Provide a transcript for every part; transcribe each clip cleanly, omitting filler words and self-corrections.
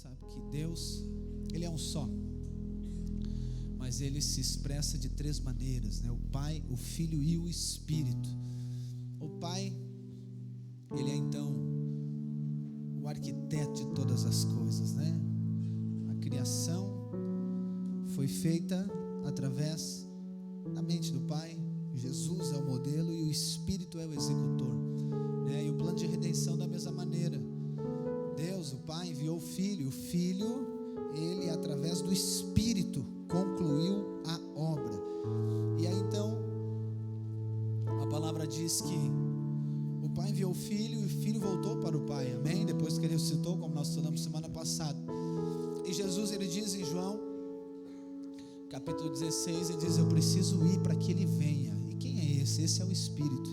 sabe que Deus, Ele é um só, mas Ele se expressa de três maneiras, né? O Pai, o Filho e o Espírito. O Pai, Ele é então o arquiteto de todas as coisas, né? A criação foi feita através da mente do Pai. Jesus é o modelo e o Espírito é o executor, né? E o plano de redenção da mesma maneira. Deus, o Pai, enviou o Filho. O Filho, Ele através do Espírito concluiu a obra. E aí então a palavra diz que o Pai enviou o Filho e o Filho voltou para o Pai, amém? Depois que Ele ressuscitou, como nós falamos semana passada. E Jesus, Ele diz em João capítulo 16, Ele diz: eu preciso ir para que Ele venha. E quem é esse? Esse é o Espírito.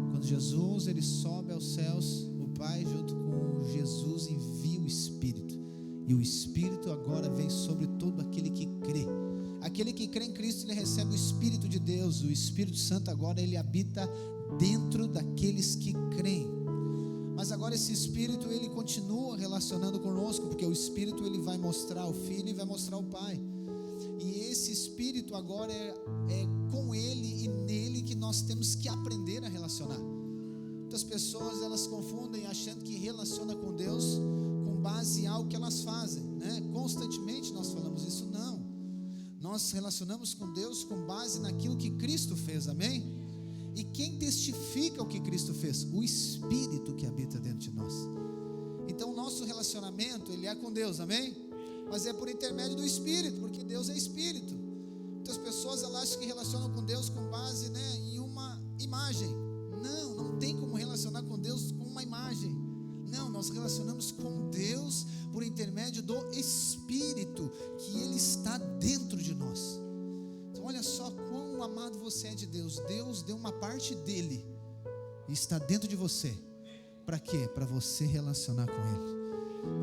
Quando Jesus, Ele sobe aos céus, o Pai junto com Jesus envia o Espírito. E o Espírito agora vem sobre todo aquele que crê. Aquele que crê em Cristo, ele recebe o Espírito de Deus. O Espírito Santo agora, ele habita dentro daqueles que creem. Mas agora esse Espírito, ele continua relacionando conosco, porque o Espírito, ele vai mostrar o Filho e vai mostrar o Pai. E esse Espírito agora é com Ele e nele que nós temos que aprender a relacionar. Muitas pessoas, elas confundem achando que relaciona com Deus com base em algo que elas fazem, né? Constantemente nós falamos isso. Não, nós relacionamos com Deus com base naquilo que Cristo fez, amém? E quem testifica o que Cristo fez? O Espírito que habita dentro de nós. Então o nosso relacionamento, ele é com Deus, amém? Mas é por intermédio do Espírito, porque Deus é Espírito. Muitas pessoas, elas acham que relacionam com Deus com base, né, em uma imagem. Não tem como relacionar com Deus com uma imagem. Não, nós relacionamos com Deus por intermédio do Espírito, que Ele está dentro de nós. Então olha só quão amado você é de Deus. Deus deu uma parte dele e está dentro de você. Para quê? Para você relacionar com Ele.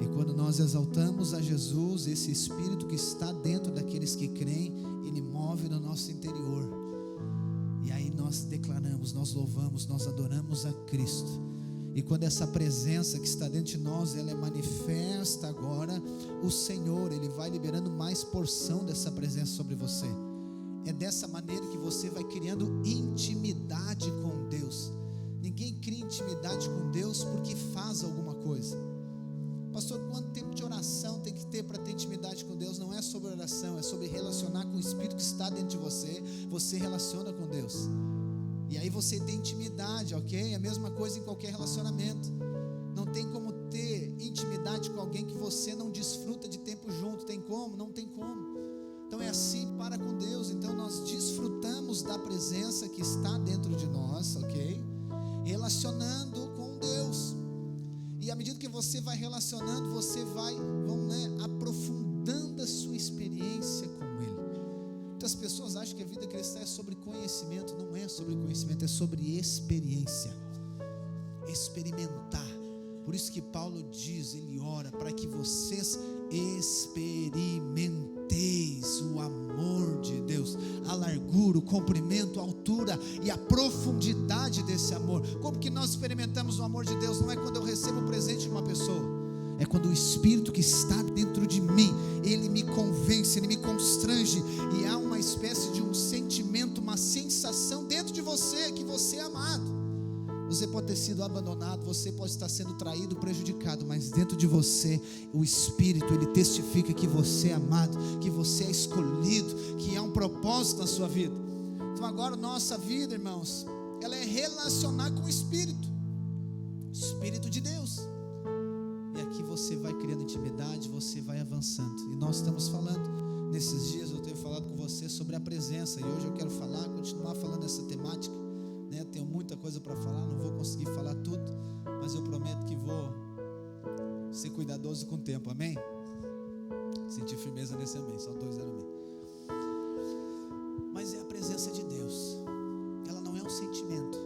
E quando nós exaltamos a Jesus, esse Espírito que está dentro daqueles que creem, ele move no nosso interior. E aí nós declaramos, nós louvamos, nós adoramos a Cristo. E quando essa presença que está dentro de nós, ela é manifesta agora, o Senhor, Ele vai liberando mais porção dessa presença sobre você. É dessa maneira que você vai criando intimidade com Deus. Ninguém cria intimidade com Deus porque faz alguma coisa. Pastor, quanto tempo de oração tem que ter para ter intimidade com Deus? Não é sobre oração, é sobre relacionar com o Espírito que está dentro de você. Você relaciona com Deus. E aí você tem intimidade, ok? É a mesma coisa em qualquer relacionamento. Não tem como ter intimidade com alguém que você não desfruta de tempo junto. Tem como? Não tem como. Então é assim para com Deus. Então nós desfrutamos da presença que está dentro de nós, ok? Relacionando com Deus. E à medida que você vai relacionando, você vai, aprofundando a sua experiência com Ele. Muitas pessoas acham que a vida cristã é sobre conhecimento. Não é sobre conhecimento, é sobre experiência. Experimentar. Por isso que Paulo diz, ele ora para que vocês experimenteis o amor de Deus, a largura, o comprimento, a altura e a profundidade desse amor. Como que nós experimentamos o amor de Deus? Não é quando eu recebo um presente de uma pessoa, é quando o Espírito que está dentro de mim, ele me convence, ele me constrange, e há uma espécie de um sentimento, uma sensação dentro de você, que você é amado. Você pode ter sido abandonado, você pode estar sendo traído, prejudicado, mas dentro de você, o Espírito, ele testifica que você é amado, que você é escolhido, que há um propósito na sua vida. Então agora nossa vida, irmãos, ela é relacionar com o Espírito de Deus. E aqui você vai criando intimidade, você vai avançando. E nós estamos falando, nesses dias eu tenho falado com você sobre a presença, e hoje eu quero continuar falando essa temática. Tenho muita coisa para falar, não vou conseguir falar tudo, mas eu prometo que vou ser cuidadoso com o tempo, amém? Senti firmeza nesse amém, só dois eram amém. Mas é a presença de Deus, ela não é um sentimento,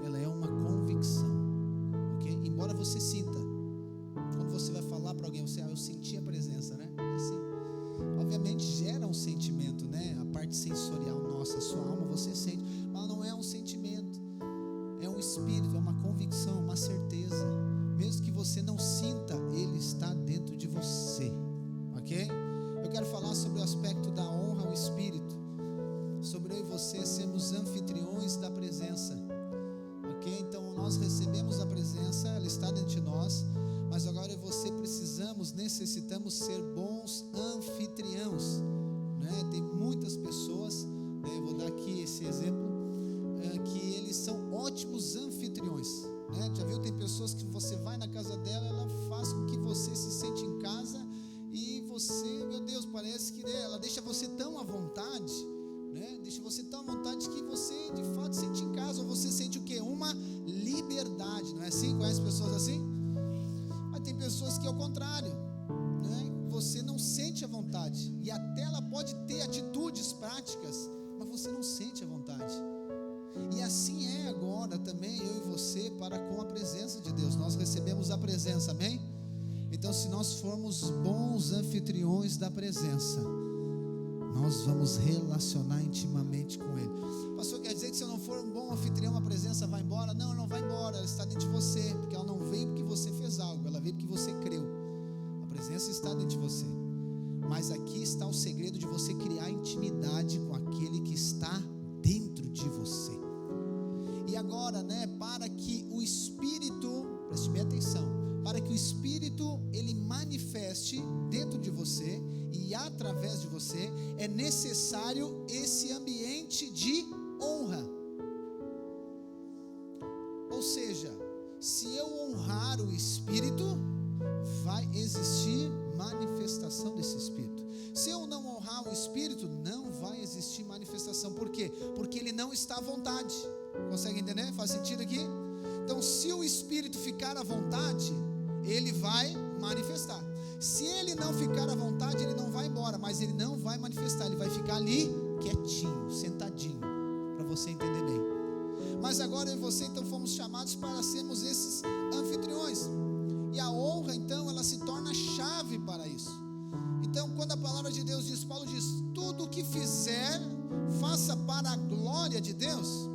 ela é uma convicção, ok? Embora você sinta, quando você vai falar para alguém, eu senti a presença, né? É assim. Obviamente gera um sentimento, né? A parte sensorial nossa, a sua alma, você sente, mas não é um sentimento, é um espírito, é uma convicção, uma certeza. Mesmo que você não sinta, Ele está dentro de você. necessitamos ser bons anfitriãos, né? Tem muitas pessoas, né? Eu vou dar aqui esse exemplo, que eles são ótimos anfitriões, né? Já viu, tem pessoas que você vai na casa dela, ela faz com que você se sente em casa, e você, meu Deus, parece que ela deixa você tão à vontade, né? Deixa você tão à vontade que você de fato sente em casa, ou você sente o quê? Uma liberdade, não é assim? Conhece pessoas assim? Mas tem pessoas que é o contrário, né? Você não sente a vontade, e até ela pode ter atitudes práticas, mas você não sente a vontade. E assim é agora também eu e você para com a presença de Deus. Nós recebemos a presença, amém? Então, se nós formos bons anfitriões da presença, nós vamos relacionar intimamente com Ele. Pastor, quer dizer que se eu não for um bom anfitrião, a presença vai embora? Não, ela não vai embora, ela está dentro de você, porque ela não veio porque você fez algo, ela veio porque você creu. A presença está dentro de você, mas aqui está o segredo de você criar intimidade com aquele que está dentro de você. E agora, né, para que o Espírito, preste bem atenção, para que o Espírito ele manifeste dentro de você e através de você, é necessário esse ambiente de honra. Ou seja, se eu honrar o Espírito, vai existir manifestação desse Espírito. Se eu não honrar o Espírito, não vai existir manifestação. Por quê? Porque ele não está à vontade. Consegue entender? Faz sentido aqui? Então, se o Espírito ficar à vontade, ele vai manifestar. Se ele não ficar à vontade, ele não vai embora, mas ele não vai manifestar, ele vai ficar ali quietinho, sentadinho, para você entender bem. Mas agora eu e você então fomos chamados para sermos esses anfitriões, e a honra então ela se torna chave para isso. Então, quando a palavra de Deus diz, Paulo diz, tudo o que fizer, faça para a glória de Deus.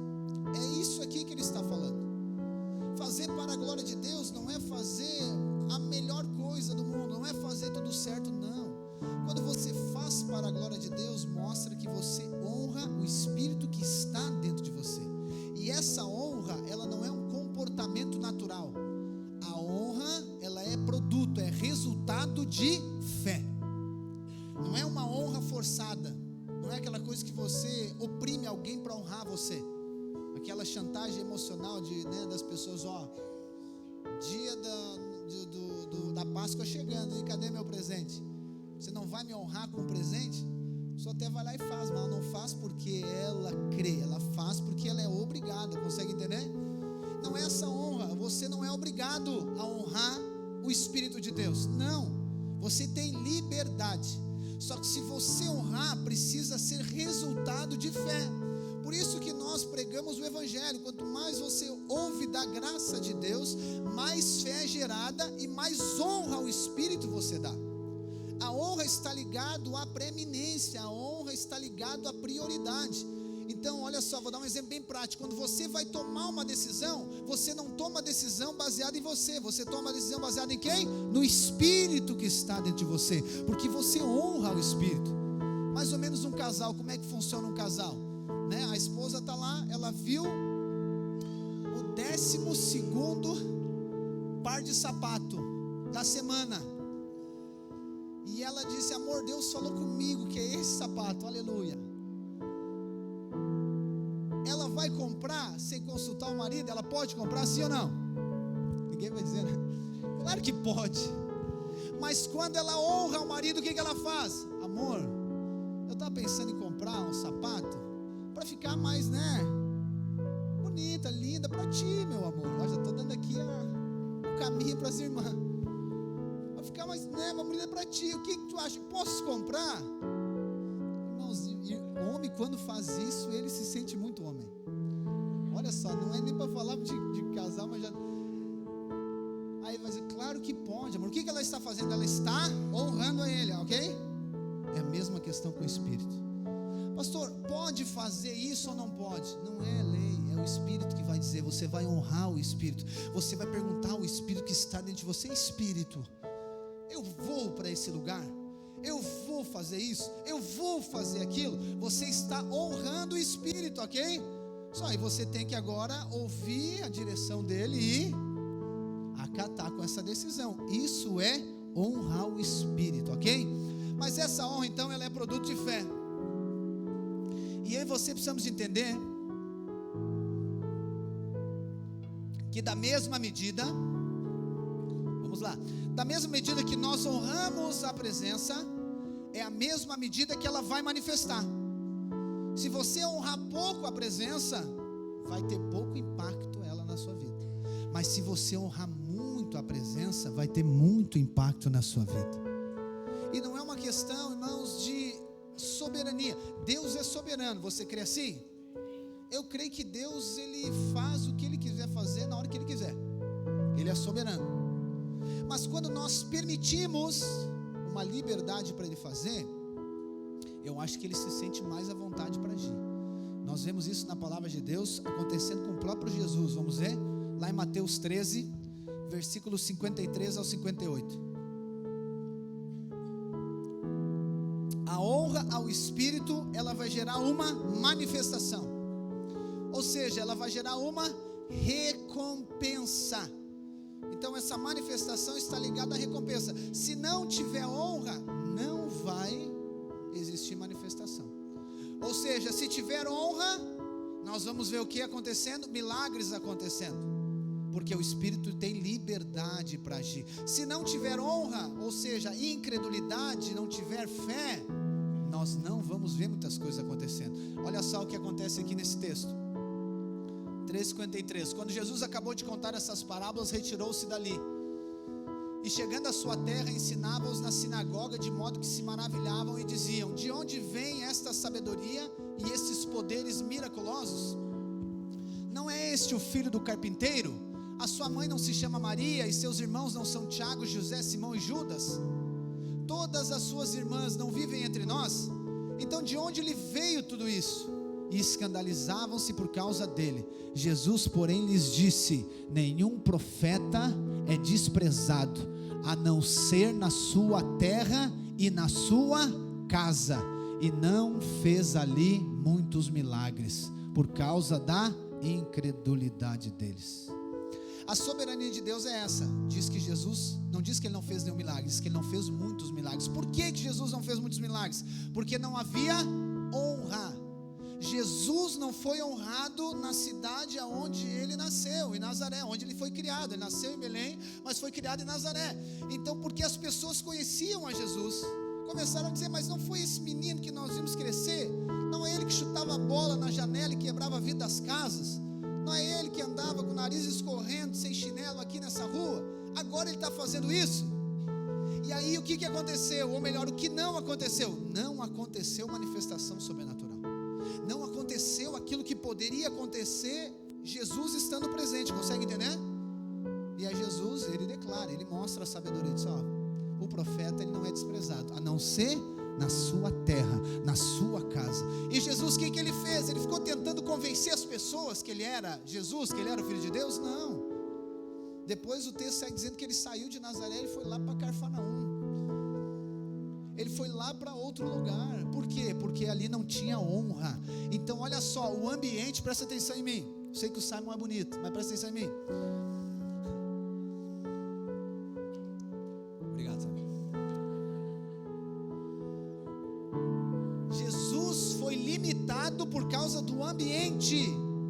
É isso aqui que ele está falando. Fazer para a glória de Deus não é fazer a melhor coisa do mundo, não é fazer tudo certo, não. Quando você faz para a glória de Deus, mostra que você honra o Espírito que está dentro de você. E essa honra, ela não é um comportamento natural. A honra, ela é produto, é resultado de fé. Não é uma honra forçada, não é aquela coisa que você oprime alguém para honrar você. Aquela chantagem emocional das pessoas, dia da Páscoa chegando, e cadê meu presente? Você não vai me honrar com um presente? A pessoa até vai lá e faz, mas ela não faz porque ela crê, ela faz porque ela é obrigada. Consegue entender? Não é essa honra, você não é obrigado a honrar o Espírito de Deus, não, você tem liberdade, só que se você honrar, precisa ser resultado de fé. Por isso que nós pregamos o Evangelho. Quanto mais você ouve da graça de Deus, mais fé é gerada e mais honra ao Espírito você dá. A honra está ligado à preeminência, a honra está ligado à prioridade. Então, olha só, vou dar um exemplo bem prático. Quando você vai tomar uma decisão, você não toma decisão baseada em você, você toma decisão baseada em quem? No Espírito que está dentro de você, porque você honra o Espírito. Mais ou menos um casal, como é que funciona um casal? Né? A esposa está lá, ela viu o 12º par de sapato da semana, e ela disse, amor, Deus falou comigo que é esse sapato, aleluia. Ela vai comprar sem consultar o marido? Ela pode comprar, sim ou não? Ninguém vai dizer, né? Claro que pode. Mas quando ela honra o marido, o que ela faz? Amor, eu estava pensando em comprar um sapato para ficar mais, bonita, linda para ti, meu amor. Eu já estou dando aqui o caminho para as irmãs. Para ficar mais, bonita para ti. O que tu acha? Posso comprar? Irmãos, homem quando faz isso, ele se sente muito homem. Olha só, não é nem para falar de casal, mas já... Aí vai dizer, claro que pode, amor. O que ela está fazendo? Ela está honrando a ele, ok? É a mesma questão com o Espírito. Pastor, pode fazer isso ou não pode? Não é lei, é o Espírito que vai dizer. Você vai honrar o Espírito. Você vai perguntar ao Espírito que está dentro de você, Espírito, eu vou para esse lugar? Eu vou fazer isso? Eu vou fazer aquilo? Você está honrando o Espírito, ok? Só aí você tem que agora ouvir a direção dele e acatar com essa decisão. Isso é honrar o Espírito, ok? Mas essa honra então, ela é produto de fé. E eu e você precisamos entender que da mesma medida, vamos lá, da mesma medida que nós honramos a presença, é a mesma medida que ela vai manifestar. Se você honrar pouco a presença, vai ter pouco impacto ela na sua vida. Mas se você honrar muito a presença, vai ter muito impacto na sua vida. E não é uma questão, irmãos, de soberania. Deus é soberano, você crê assim? Eu creio que Deus, Ele faz o que Ele quiser fazer na hora que Ele quiser. Ele é soberano. Mas quando nós permitimos uma liberdade para Ele fazer, eu acho que Ele se sente mais à vontade para agir. Nós vemos isso na palavra de Deus acontecendo com o próprio Jesus. Vamos ver? Lá em Mateus 13, versículos 53 ao 58. A honra ao Espírito, ela vai gerar uma manifestação. Ou seja, ela vai gerar uma recompensa. Então essa manifestação está ligada à recompensa. Se não tiver honra, não vai existir manifestação. Ou seja, se tiver honra, nós vamos ver o que acontecendo? Milagres acontecendo, porque o Espírito tem liberdade para agir. Se não tiver honra, ou seja, incredulidade, não tiver fé, nós não vamos ver muitas coisas acontecendo. Olha só o que acontece aqui nesse texto 3:53. Quando Jesus acabou de contar essas parábolas, retirou-se dali, e chegando à sua terra, ensinava-os na sinagoga, de modo que se maravilhavam e diziam: de onde vem esta sabedoria e esses poderes miraculosos? Não é este o filho do carpinteiro? A sua mãe não se chama Maria, e seus irmãos não são Tiago, José, Simão e Judas? Todas as suas irmãs não vivem entre nós? Então de onde lhe veio tudo isso? E escandalizavam-se por causa dele. Jesus, porém, lhes disse: nenhum profeta é desprezado, a não ser na sua terra e na sua casa. E não fez ali muitos milagres, por causa da incredulidade deles. A soberania de Deus é essa. Diz que Jesus, não diz que ele não fez nenhum milagre, diz que ele não fez muitos milagres. Por que Jesus não fez muitos milagres? Porque não havia honra. Jesus não foi honrado na cidade onde ele nasceu, em Nazaré, onde ele foi criado. Ele nasceu em Belém, mas foi criado em Nazaré. Então, porque as pessoas conheciam a Jesus, começaram a dizer: mas não foi esse menino que nós vimos crescer? Não é ele que chutava a bola na janela e quebrava a vida das casas? Não é ele que andava com o nariz escorrendo, sem chinelo aqui nessa rua? Agora ele está fazendo isso? E aí o que aconteceu? Ou melhor, o que não aconteceu? Não aconteceu manifestação sobrenatural. Não aconteceu aquilo que poderia acontecer, Jesus estando presente. Consegue entender? E aí Jesus, ele declara, ele mostra a sabedoria. Ele diz: ó, o profeta, ele não é desprezado, a não ser na sua terra, na sua casa. E Jesus, o que ele fez? Ele ficou tentando convencer as pessoas que ele era Jesus, que ele era o Filho de Deus? Não. Depois o texto segue dizendo que ele saiu de Nazaré, ele foi lá para Cafarnaum. Ele foi lá para outro lugar. Por quê? Porque ali não tinha honra. Então olha só, o ambiente, presta atenção em mim. Eu sei que o Simon é bonito, mas presta atenção em mim. Obrigado, Simon. Jesus foi limitado por causa do ambiente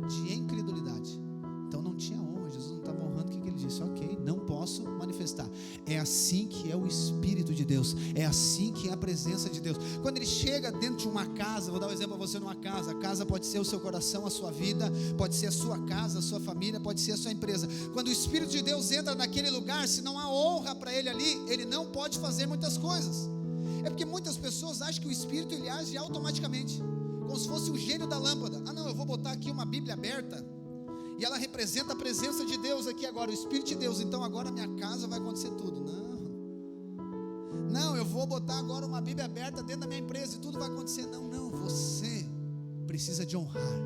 de incredulidade. Então não tinha honra. Jesus não estava honrando. O que ele disse? Ok, não posso manifestar. É assim que é o Espírito de Deus, é assim que é a presença de Deus. Quando ele chega dentro de uma casa, vou dar um exemplo para você numa casa. A casa pode ser o seu coração, a sua vida, pode ser a sua casa, a sua família, pode ser a sua empresa. Quando o Espírito de Deus entra naquele lugar, se não há honra para ele ali, ele não pode fazer muitas coisas. É porque muitas pessoas acham que o Espírito, ele age automaticamente, como se fosse o gênio da lâmpada. Ah não, eu vou botar aqui uma Bíblia aberta e ela representa a presença de Deus aqui agora, o Espírito de Deus, então agora a minha casa vai acontecer tudo. Não, eu vou botar agora uma Bíblia aberta dentro da minha empresa e tudo vai acontecer. Não, você precisa de honrar.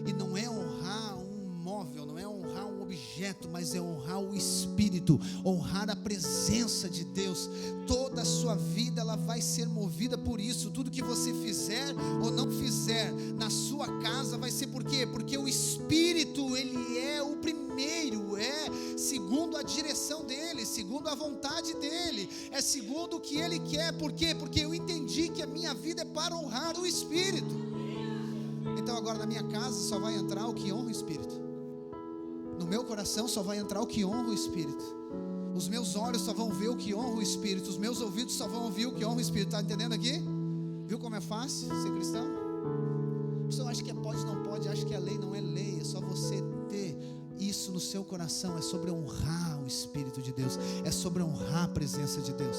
E não é honrar um móvel, não é honrar um objeto, mas é honrar o Espírito, honrar a presença de Deus. Toda a sua vida ela vai ser movida por isso. Tudo que você fizer ou não fizer na sua casa vai ser por quê? Porque o Espírito, ele é o primeiro primeiro, é segundo a direção dEle, segundo a vontade dEle, é segundo o que Ele quer. Por quê? Porque eu entendi que a minha vida é para honrar o Espírito. Então agora na minha casa só vai entrar o que honra o Espírito, no meu coração só vai entrar o que honra o Espírito, os meus olhos só vão ver o que honra o Espírito, os meus ouvidos só vão ouvir o que honra o Espírito. Está entendendo aqui? Viu como é fácil ser cristão? A pessoa acha que é pode, não pode, acha que a lei não é lei. É só você ter isso no seu coração. É sobre honrar o Espírito de Deus, é sobre honrar a presença de Deus.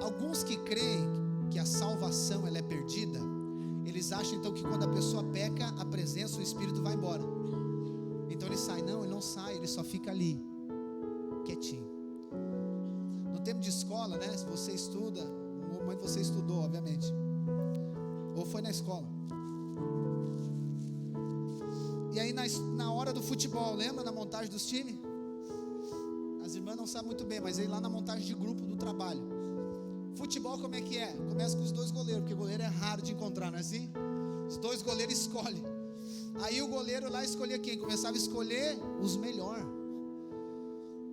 Alguns que creem que a salvação ela é perdida, eles acham então que quando a pessoa peca, a presença, o Espírito vai embora. Então ele sai. Não, ele não sai, ele só fica ali, quietinho. No tempo de escola, né? Se você estuda, no momento você estudou, obviamente, ou foi na escola. E aí na hora do futebol, lembra na montagem dos times? As irmãs não sabem muito bem, mas aí lá na montagem de grupo do trabalho, futebol como é que é? Começa com os dois goleiros, porque goleiro é raro de encontrar, não é assim? Os dois goleiros escolhem. Aí o goleiro lá escolhia quem? Começava a escolher os melhores,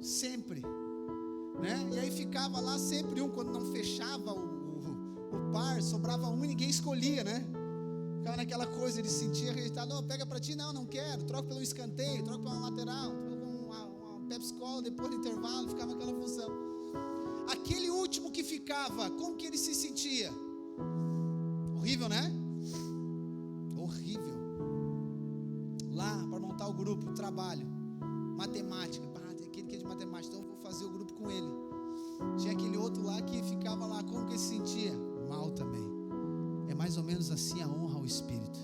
sempre, né? E aí ficava lá sempre um, quando não fechava o par, sobrava um e ninguém escolhia, né? Ficava naquela coisa, ele se sentia rejeitado. Não, pega pra ti, não quero, troca pelo escanteio, troca pela lateral, troca uma Pepsi Cola depois do intervalo, ficava aquela função. Aquele último que ficava, como que ele se sentia? Horrível, né? Horrível. Lá, para montar o grupo, trabalho, matemática, aquele que é de matemática, então eu vou fazer o grupo com ele. Tinha aquele outro lá que ficava lá, como que ele se sentia? Mal também. É mais ou menos assim a honra ao Espírito.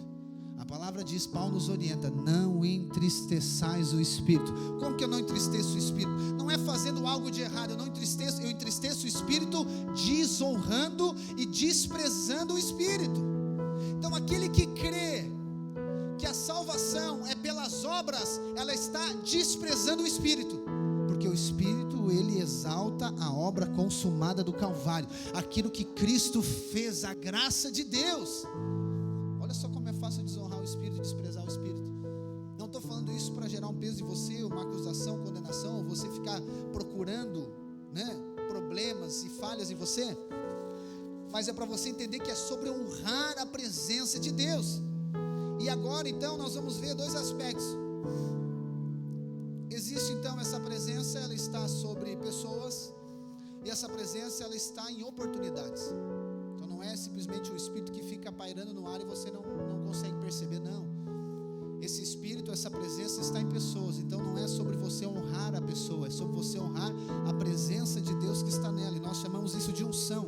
A palavra diz, Paulo nos orienta, não entristeçais o Espírito. Como que eu não entristeço o Espírito? Não é fazendo algo de errado, eu entristeço o Espírito desonrando e desprezando o Espírito. Então aquele que crê que a salvação é pelas obras, ela está desprezando o Espírito, porque o Espírito ele exalta a obra consumada do Calvário, aquilo que Cristo fez, a graça de Deus. Olha só como é fácil desonrar o Espírito e desprezar o Espírito. Não estou falando isso para gerar um peso em você, uma acusação, condenação, ou você ficar procurando, né, problemas e falhas em você, mas é para você entender que é sobre honrar a presença de Deus. E agora então nós vamos ver dois aspectos. Existe então essa presença, ela está sobre pessoas, e essa presença ela está em oportunidades. Então não é simplesmente o Espírito que fica pairando no ar e você não consegue perceber, não. Esse Espírito, essa presença está em pessoas. Então não é sobre você honrar a pessoa, é sobre você honrar a presença de Deus que está nela, e nós chamamos isso de unção.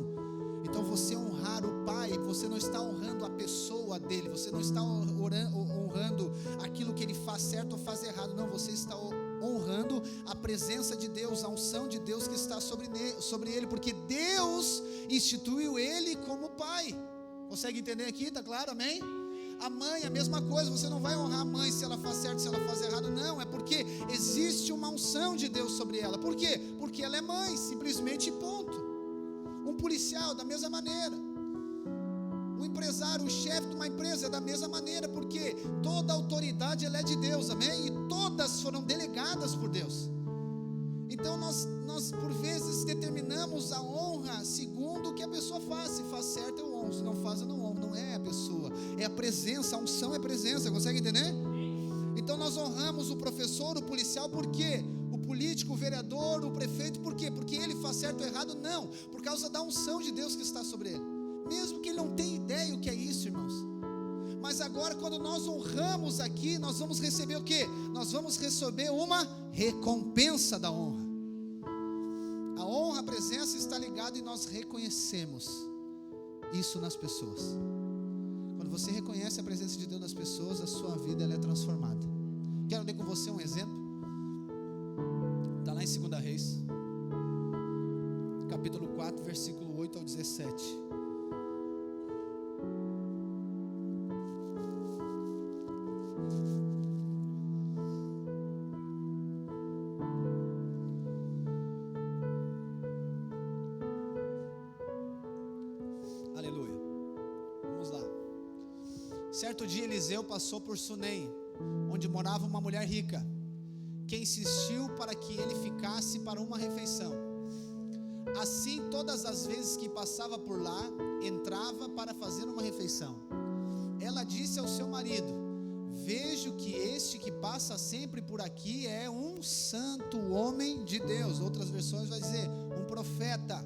Então você honrar o Pai, você não está honrando a pessoa dele, você não está honrando aquilo que ele faz certo ou faz errado, não, você está honrando a presença de Deus, a unção de Deus que está sobre ele, porque Deus instituiu ele como Pai. Consegue entender aqui? Está claro? Amém? A mãe, a mesma coisa, você não vai honrar a mãe se ela faz certo, se ela faz errado, não, é porque existe uma unção de Deus sobre ela. Por quê? Porque ela é mãe, simplesmente, ponto. Um policial, da mesma maneira. Um empresário, o chefe de uma empresa, é da mesma maneira, porque toda autoridade ela é de Deus, amém? E todas foram delegadas por Deus. Então nós por vezes determinamos a honra segundo o que a pessoa faz. Se faz certo eu honro, se não faz eu não honro. Não é a pessoa, é a presença, a unção é presença, consegue entender? Então nós honramos o professor, o policial, por quê? O político, o vereador, o prefeito, por quê? Porque ele faz certo ou errado? Não, por causa da unção de Deus que está sobre ele, mesmo que ele não tenha ideia o que é isso, irmãos. Mas agora quando nós honramos aqui, nós vamos receber o quê? Nós vamos receber uma recompensa da honra. A honra, a presença está ligada e nós reconhecemos isso nas pessoas. Quando você reconhece a presença de Deus nas pessoas, a sua vida ela é transformada. Quero ler com você um exemplo. Está lá em 2 Reis, capítulo 4, versículo 8 ao 17. Aleluia. Vamos lá. Certo dia Eliseu passou por Sunem, onde morava uma mulher rica, que insistiu para que ele ficasse para uma refeição. Assim, todas as vezes que passava por lá, entrava para fazer uma refeição. Ela disse ao seu marido: vejo que este que passa sempre por aqui é um santo homem de Deus. Outras versões vai dizer um profeta.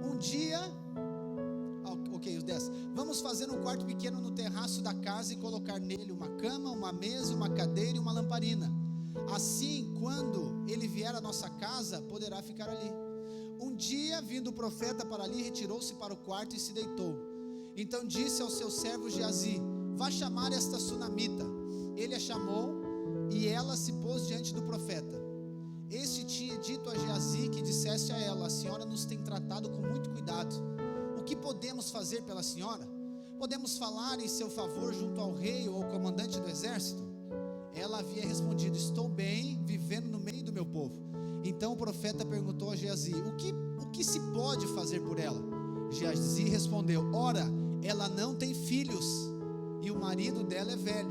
Um dia, ok, os 10. Vamos fazer um quarto pequeno no terraço da casa e colocar nele uma cama, uma mesa, uma cadeira e uma lamparina. Assim, quando ele vier à nossa casa, poderá ficar ali. Um dia, vindo o profeta para ali, retirou-se para o quarto e se deitou. Então disse ao seu servo Geazi: vá chamar esta sunamita. Ele a chamou e ela se pôs diante do profeta. Este tinha dito a Geazi que dissesse a ela: a senhora nos tem tratado com muito cuidado. O que podemos fazer pela senhora? Podemos falar em seu favor junto ao rei ou ao comandante do exército? Ela havia respondido: estou bem, vivendo no meio do meu povo. Então o profeta perguntou a Geazi: o que se pode fazer por ela? Geazi respondeu: ora, ela não tem filhos e o marido dela é velho.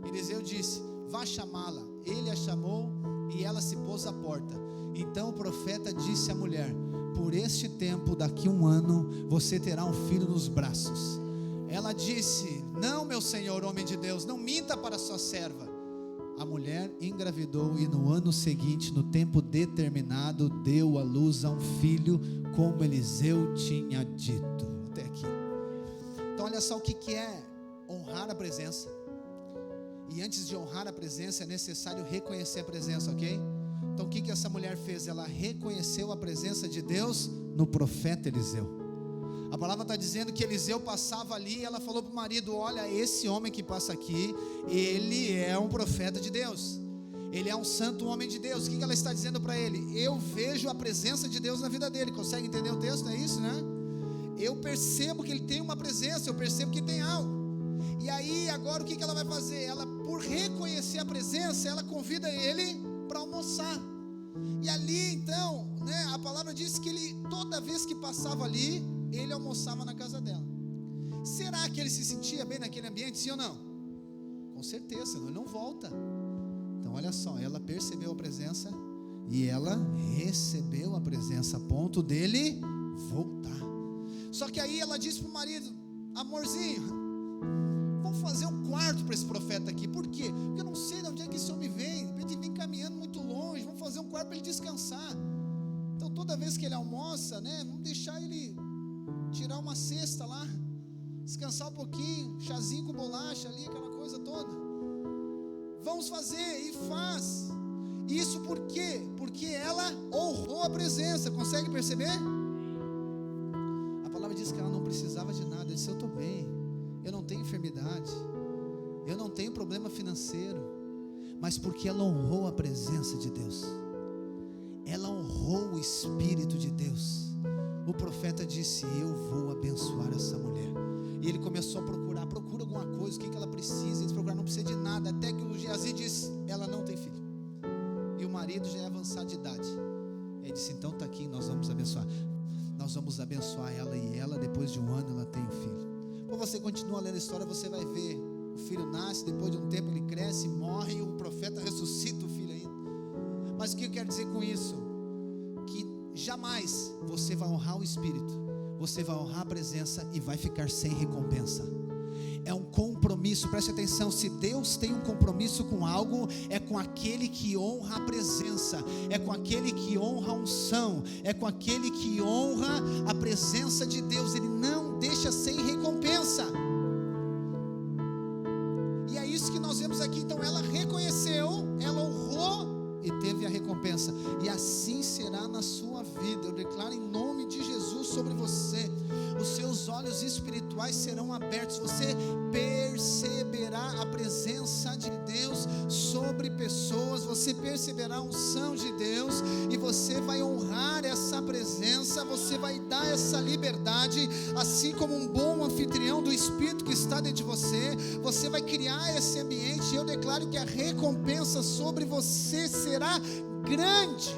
Eliseu disse: vá chamá-la. Ele a chamou e ela se pôs à porta. Então o profeta disse à mulher: por este tempo, daqui 1 ano, você terá um filho nos braços. Ela disse: não, meu senhor, homem de Deus, não minta para sua serva. A mulher engravidou e no ano seguinte, no tempo determinado, deu à luz a um filho, como Eliseu tinha dito. Até aqui. Então olha só o que é honrar a presença. E antes de honrar a presença, é necessário reconhecer a presença, ok? Então o que essa mulher fez? Ela reconheceu a presença de Deus no profeta Eliseu. A palavra está dizendo que Eliseu passava ali e ela falou para o marido: olha, esse homem que passa aqui, ele é um profeta de Deus, ele é um santo homem de Deus. O que ela está dizendo para ele? Eu vejo a presença de Deus na vida dele. Consegue entender o texto? É isso, né? Eu percebo que ele tem uma presença, eu percebo que tem algo. E aí agora o que ela vai fazer? Ela, por reconhecer a presença, ela convida ele para almoçar. E ali então, né, a palavra diz que ele, toda vez que passava ali, ele almoçava na casa dela. Será que ele se sentia bem naquele ambiente, sim ou não? Com certeza, senão ele não volta. Então olha só, ela percebeu a presença e ela recebeu a presença a ponto dele voltar. Só que aí ela disse para o marido: amorzinho, vamos fazer um quarto para esse profeta aqui. Por quê? Porque eu não sei de onde é que esse homem vem. Ele vem caminhando muito longe. Vamos fazer um quarto para ele descansar. Então toda vez que ele almoça, né, vamos deixar ele tirar uma cesta lá, descansar um pouquinho, chazinho com bolacha ali, aquela coisa toda. Vamos fazer, e faz. Isso por quê? Porque ela honrou a presença. Consegue perceber? A palavra diz que ela não precisava de nada. Ela disse: eu estou bem, eu não tenho enfermidade, eu não tenho problema financeiro. Mas porque ela honrou a presença de Deus, ela honrou o Espírito de Deus, o profeta disse: eu vou abençoar essa mulher. E ele começou a procura alguma coisa, o que ela precisa. Eles procuraram, não precisa de nada, até que o Geazi disse: ela não tem filho, e o marido já é avançado de idade. Ele disse: então está aqui, nós vamos abençoar. Nós vamos abençoar ela, e ela, depois de 1 ano, ela tem um filho. Quando você continua lendo a história, você vai ver, o filho nasce, depois de um tempo ele cresce, morre, e o profeta ressuscita o filho ainda. Mas o que eu quero dizer com isso? Que jamais você vai honrar o Espírito, você vai honrar a presença e vai ficar sem recompensa. É um compromisso, preste atenção. Se Deus tem um compromisso com algo, é com aquele que honra a presença, é com aquele que honra a unção, é com aquele que honra a presença de Deus. Ele não deixa sem recompensa. E é isso que nós vemos aqui. Então ela reconheceu, ela honrou e teve a recompensa. E assim será na sua vida. Eu declaro em nome de Jesus sobre você: os seus olhos espirituais serão abertos. Você perceberá a presença de Deus sobre pessoas. Você perceberá a unção de Deus, e você vai honrar essa presença. Você vai dar essa liberdade, assim como um bom anfitrião do Espírito que está dentro de você. Você vai criar esse ambiente, e eu declaro que a recompensa sobre você será grande.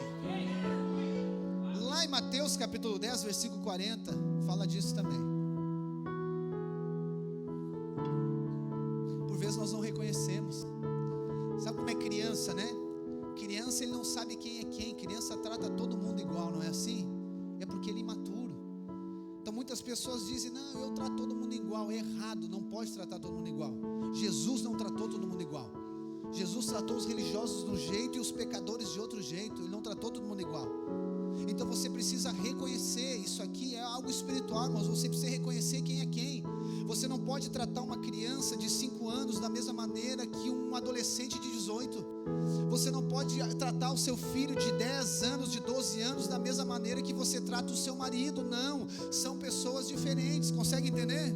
Lá em Mateus capítulo 10, versículo 40, fala disso também. Por vezes nós não reconhecemos. Sabe como é criança, né? quem? Criança trata todo mundo igual, não é assim? É porque ele é imaturo. Então muitas pessoas dizem, não, eu trato todo mundo igual. É errado, não pode tratar todo mundo igual. Jesus não tratou todo mundo igual. Jesus tratou os religiosos de um jeito e os pecadores de outro jeito. Ele não tratou todo mundo igual. Então você precisa reconhecer, isso aqui é algo espiritual, mas você precisa reconhecer quem é quem. Você não pode tratar uma criança de 5 anos da mesma maneira que um adolescente de 18. Você não pode tratar o seu filho de 10 anos, de 12 anos da mesma maneira que você trata o seu marido. Não, são pessoas diferentes, consegue entender?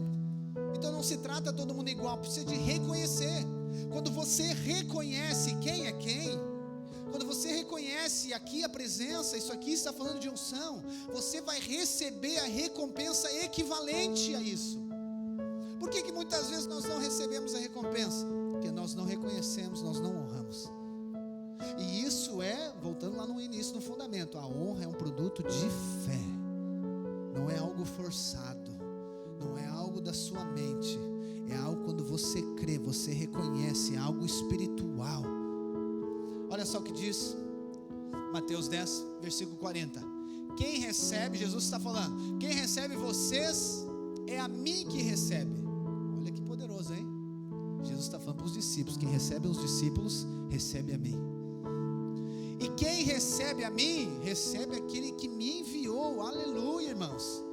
Então não se trata todo mundo igual, precisa de reconhecer. Quando você reconhece quem é quem, quando você reconhece aqui a presença, isso aqui está falando de unção, você vai receber a recompensa equivalente a isso. Por que muitas vezes nós não recebemos a recompensa? Porque nós não reconhecemos, nós não honramos. E isso é, voltando lá no início, no fundamento, a honra é um produto de fé, não é algo forçado, não é algo da sua mente, é algo quando você crê, você reconhece, é algo espiritual. Olha só o que diz Mateus 10, versículo 40. Quem recebe, Jesus está falando, quem recebe vocês, é a mim que recebe. Olha que poderoso, hein? Jesus está falando para os discípulos, quem recebe os discípulos, recebe a mim. E quem recebe a mim, recebe aquele que me enviou. Aleluia, irmãos.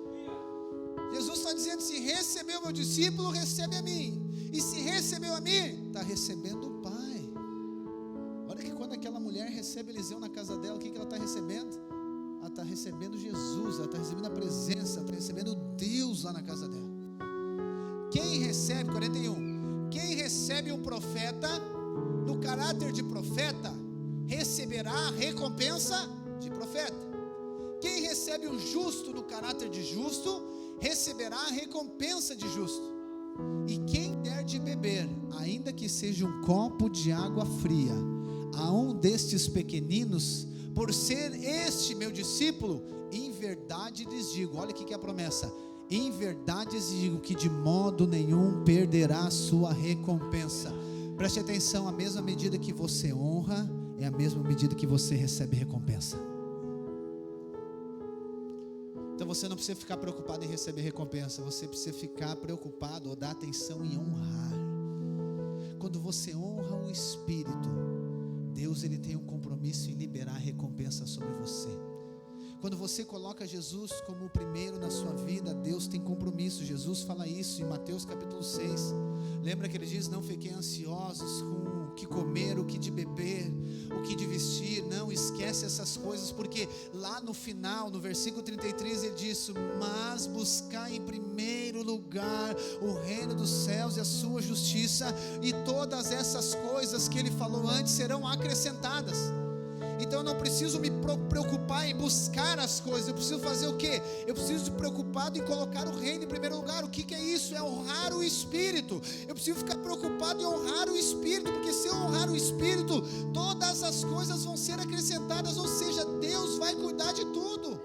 Jesus está dizendo, se recebeu meu discípulo, recebe a mim. E se recebeu a mim, está recebendo o Pai. Olha que quando aquela mulher recebe Eliseu na casa dela, o que ela está recebendo? Ela está recebendo Jesus, ela está recebendo a presença, ela está recebendo Deus lá na casa dela. Quem recebe, 41, quem recebe um profeta no caráter de profeta, receberá a recompensa de profeta. Quem recebe um justo no caráter de justo, receberá a recompensa de justo. E quem der de beber, ainda que seja um copo de água fria, a um destes pequeninos, por ser este meu discípulo, em verdade lhes digo, olha aqui que é a promessa, em verdade lhes digo que de modo nenhum perderá a sua recompensa. Preste atenção, a mesma medida que você honra, é a mesma medida que você recebe recompensa. Então você não precisa ficar preocupado em receber recompensa, você precisa ficar preocupado ou dar atenção em honrar. Quando você honra o Espírito, Deus ele tem um compromisso em liberar recompensa sobre você. Quando você coloca Jesus como o primeiro na sua vida, Deus tem compromisso. Jesus fala isso em Mateus capítulo 6. Lembra que ele diz, não fiquem ansiosos com o que comer, o que de beber, o que de vestir. Não esquece essas coisas, porque lá no final, no versículo 33 ele diz, mas buscar em primeiro lugar o reino dos céus e a sua justiça, e todas essas coisas que ele falou antes serão acrescentadas. Então eu não preciso me preocupar em buscar as coisas, eu preciso fazer o quê? Eu preciso me preocupar em colocar o reino em primeiro lugar. O que é isso? É honrar o Espírito. Eu preciso ficar preocupado em honrar o Espírito, porque se eu honrar o Espírito, todas as coisas vão ser acrescentadas, ou seja, Deus vai cuidar de tudo.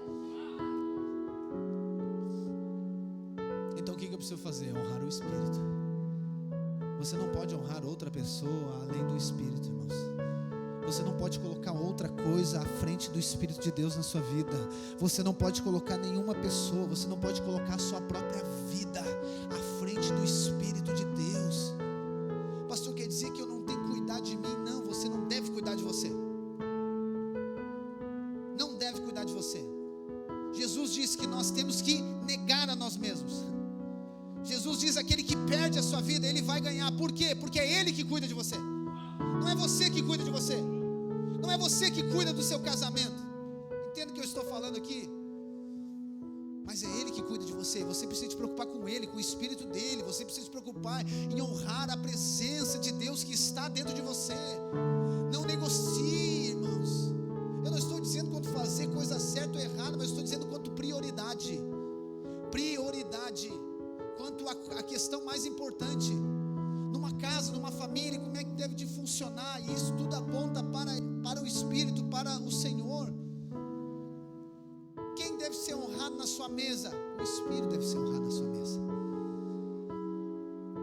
Então o que eu preciso fazer? Honrar o Espírito. Você não pode honrar outra pessoa além do Espírito, irmãos. Você não pode colocar outra coisa à frente do Espírito de Deus na sua vida. Você não pode colocar nenhuma pessoa, você não pode colocar a sua própria vida à frente do Espírito de Deus. Pastor, quer dizer que eu não tenho que cuidar de mim? Não, você não deve cuidar de você. Não deve cuidar de você. Jesus disse que nós temos que negar a nós mesmos. Jesus diz, aquele que perde a sua vida, ele vai ganhar. Por quê? Porque é Ele que cuida de você. Não é você que cuida de você. Não é você que cuida do seu casamento. Entenda o que eu estou falando aqui. Mas é Ele que cuida de você. Você precisa se preocupar com Ele, com o Espírito dEle. Você precisa se preocupar em honrar a presença de Deus que está dentro de você. Não negocie, irmãos. Eu não estou dizendo quanto fazer coisa certa ou errada, mas estou dizendo quanto prioridade. Prioridade. Quanto a questão mais importante. Numa casa, numa família, como é que deve de funcionar? E isso tudo aponta para o Espírito, para o Senhor. Quem deve ser honrado na sua mesa? O Espírito deve ser honrado na sua mesa.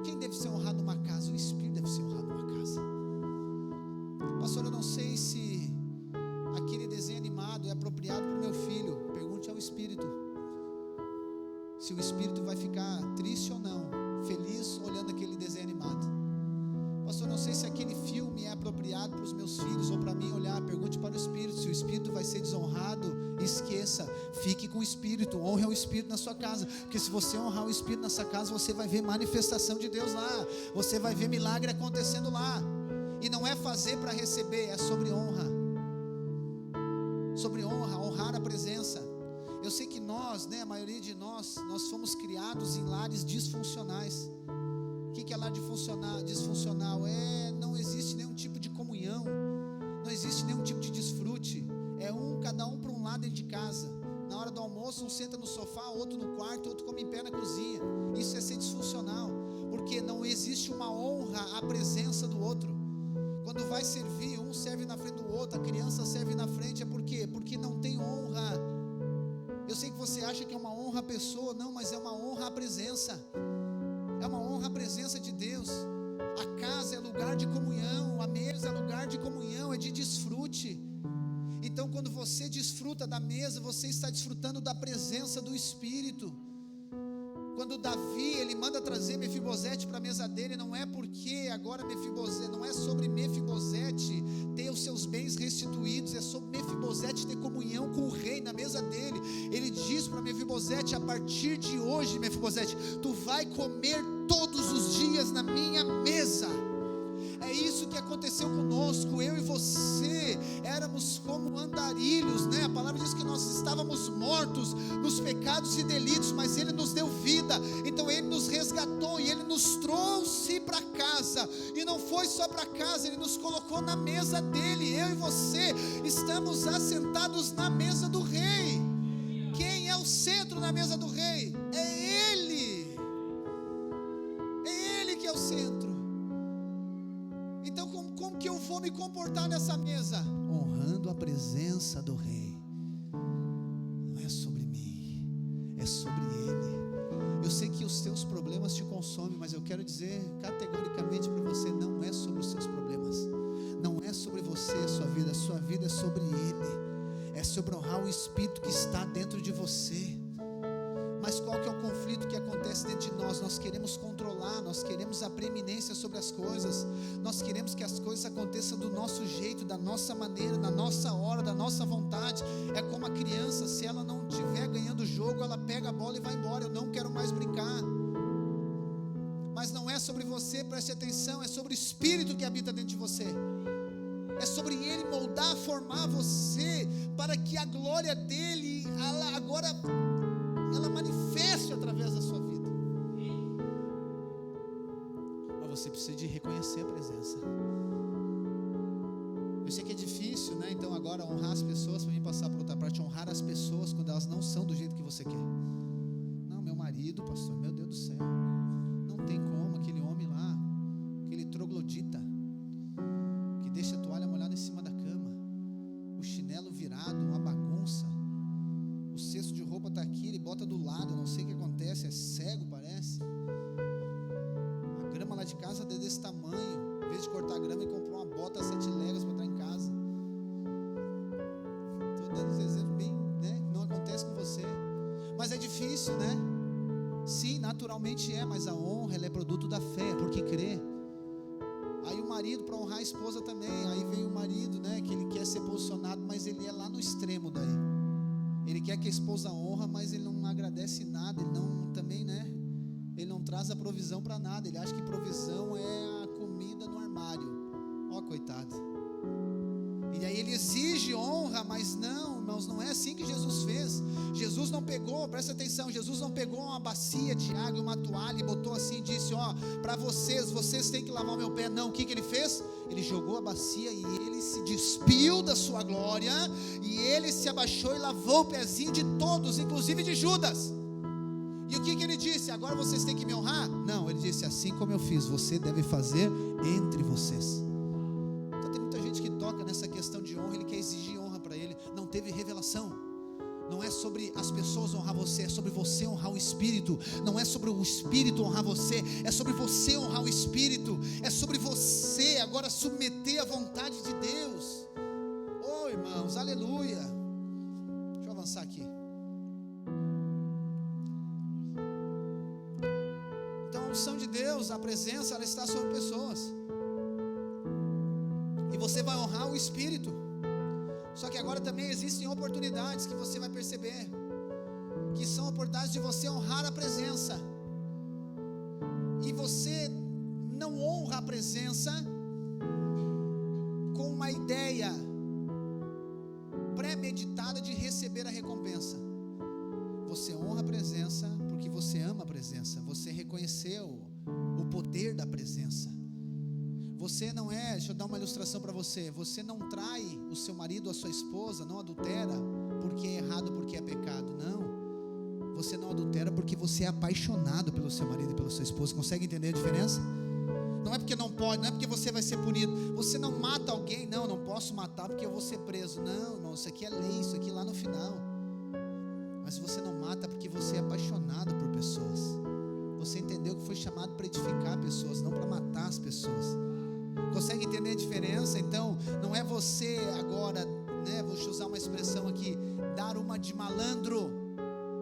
Quem deve ser honrado numa casa? O Espírito deve ser honrado numa casa. Pastor, eu não sei se aquele desenho espírito. Se o espírito vai ficar triste ou não, feliz olhando aquele desenho animado. Pastor, não sei se aquele filme é apropriado para os meus filhos ou para mim olhar. Pergunte para o espírito. Se o espírito vai ser desonrado, esqueça. Fique com o espírito, honre o espírito na sua casa. Porque se você honrar o espírito nessa casa, você vai ver manifestação de Deus lá. Você vai ver milagre acontecendo lá. E não é fazer para receber, é sobre honra. Sobre honra, honrar a presença. Eu sei que nós, a maioria de nós fomos criados em lares disfuncionais. O que é lar disfuncional? Não existe nenhum tipo de comunhão, não existe nenhum tipo de desfrute. Cada um para um lado dentro de casa. Na hora do almoço, um senta no sofá, outro no quarto, outro come em pé na cozinha. Isso é ser disfuncional, porque não existe uma honra à presença do outro. Quando vai servir, um serve na frente do outro, a criança serve na frente. É por quê? Porque não tem honra. Eu sei que você acha que é uma honra à pessoa, não, mas é uma honra à presença. É uma honra à presença de Deus. A casa é lugar de comunhão, a mesa é lugar de comunhão, é de desfrute. Então, quando você desfruta da mesa, você está desfrutando da presença do Espírito. Quando Davi, ele manda trazer Mefibosete para a mesa dele, não é porque agora Mefibosete, não é sobre Mefibosete ter os seus bens restituídos, é sobre Mefibosete ter comunhão com o rei na mesa dele. Ele diz para Mefibosete: a partir de hoje, Mefibosete, tu vai comer todos os dias na minha mesa. É isso que aconteceu conosco. Eu e você éramos como andarilhos, A palavra diz que nós estávamos mortos nos pecados e delitos, mas Ele nos deu vida. Então Ele nos resgatou e Ele nos trouxe para casa. E não foi só para casa, Ele nos colocou na mesa dele. Eu e você estamos assentados na mesa do rei. Quem é o centro na mesa do rei? É Ele. É Ele que é o centro. Então, como que eu vou me comportar nessa mesa? Honrando a presença do rei. Não é sobre mim, é sobre Ele. Eu sei que os teus problemas te consomem, mas eu quero dizer categoricamente para você: não é sobre os seus problemas, não é sobre você, a sua vida é sobre Ele. É sobre honrar o Espírito que está dentro de você. Mas qual que é o conflito que acontece dentro de nós? Nós queremos controlar, nós queremos a preeminência sobre as coisas, nós queremos que as coisas aconteçam do nosso jeito, da nossa maneira, na nossa hora, da nossa vontade. É como a criança: se ela não estiver ganhando o jogo, ela pega a bola e vai embora. Eu não quero mais brincar. Mas não é sobre você, preste atenção, é sobre o Espírito que habita dentro de você. É sobre Ele moldar, formar você, para que a glória dEle, ela manifeste através da sua vida. Mas você precisa de reconhecer a presença. Eu sei que é difícil, Então agora honrar as pessoas, para mim passar para outra parte, honrar as pessoas quando elas não são do jeito que você quer. Não, meu marido, pastor, meu Deus do céu, não tem como, aquele homem lá, aquele troglodita, que deixa a toalha molhada em cima da cama, o chinelo virado, uma bagunça. O cesto de roupa está aqui, ele bota do lado, não sei o que acontece, é cego parece. A grama lá de casa é desse tamanho. Em vez de cortar a grama, ele comprou uma bota 7 léguas para entrar em casa. Estou dando uns exemplos bem, não acontece com você. Mas é difícil, Sim, naturalmente é, mas a honra, ela é produto da fé, porque crê. Aí o marido, para honrar a esposa também, aí vem o marido, que ele quer ser posicionado, mas ele é lá no extremo daí. Ele quer que a esposa honra, mas ele não agradece nada. Ele não, também, ele não traz a provisão para nada. Ele acha que provisão é a comida no armário. Ó, coitado. E aí ele exige honra, mas não, irmãos, não é assim que Jesus fez. Jesus não pegou, presta atenção, Jesus não pegou uma bacia de água e uma toalha e botou assim e disse: para vocês têm que lavar o meu pé. Não, o que ele fez? Ele jogou a bacia e ele se despiu da sua glória, e ele se abaixou e lavou o pezinho de todos, inclusive de Judas. E o que ele disse? Agora vocês têm que me honrar? Não, ele disse: assim como eu fiz, você deve fazer entre vocês. Então tem muita gente que toca nessa questão de honra, ele quer exigir honra para ele, não teve revelação. Não é sobre as pessoas honrar você, é sobre você honrar o Espírito. Não é sobre o Espírito honrar você, é sobre você honrar o Espírito. É sobre você agora submeter a vontade de Deus. Oh, irmãos, aleluia. Deixa eu avançar aqui. unção de Deus, a presença, ela está sobre pessoas. E você vai honrar o Espírito. Só que agora também existem oportunidades que você vai perceber, que são oportunidades de você honrar a presença. E você não honra a presença com uma ideia pré-meditada de receber a recompensa. Você honra a presença porque você ama a presença. Você reconheceu o poder da presença. Você não é, deixa eu dar uma ilustração para você. Você não trai o seu marido ou a sua esposa, não adultera porque é errado, porque é pecado. Não. Você não adultera porque você é apaixonado pelo seu marido e pela sua esposa. Consegue entender a diferença? Não é porque não pode, não é porque você vai ser punido. Você não mata alguém, não posso matar porque eu vou ser preso. Não, irmão, isso aqui é lei, isso aqui lá no final. Mas você não mata porque você é apaixonado por pessoas. Você entendeu que foi chamado para edificar pessoas, não para matar as pessoas. Consegue entender a diferença? Então, não é você agora, né, vou usar uma expressão aqui, dar uma de malandro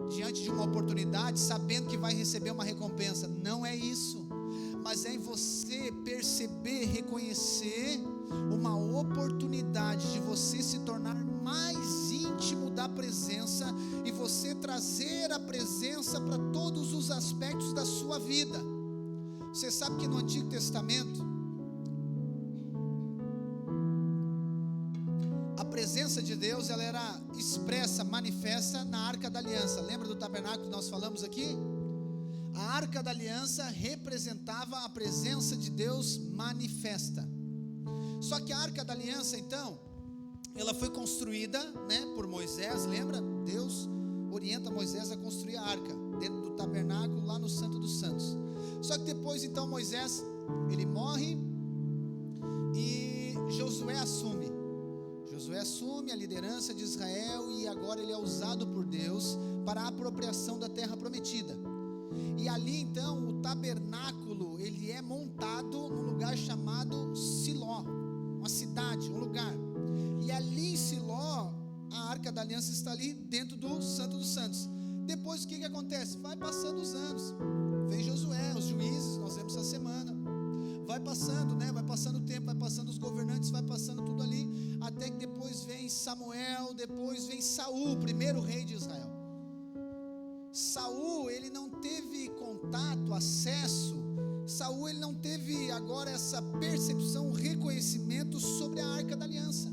diante de uma oportunidade, sabendo que vai receber uma recompensa. Não é isso. Mas é em você perceber, reconhecer uma oportunidade de você se tornar mais íntimo da presença e você trazer a presença para todos os aspectos da sua vida. Você sabe que no Antigo Testamento a presença de Deus, ela era expressa, manifesta na Arca da Aliança. Lembra do tabernáculo que nós falamos aqui? A Arca da Aliança representava a presença de Deus manifesta. Só que a Arca da Aliança, então, ela foi construída, né, por Moisés. Lembra? Deus orienta Moisés a construir a arca dentro do tabernáculo, lá no Santo dos Santos. Só que depois, então, Moisés, ele morre e Josué assume a liderança de Israel, e agora ele é usado por Deus para a apropriação da terra prometida. E ali então o tabernáculo, ele é montado num lugar chamado Siló, uma cidade, um lugar. E ali em Siló, a Arca da Aliança está ali dentro do Santo dos Santos. Depois o que acontece? Vai passando os anos, vem Josué, os juízes, nós vemos essa semana. Vai passando, né? Vai passando o tempo, vai passando os governantes, vai passando tudo ali, até que depois vem Samuel, depois vem Saul, o primeiro rei de Israel. Saul, ele não teve contato, acesso. Saul, ele não teve agora essa percepção, reconhecimento sobre a Arca da Aliança.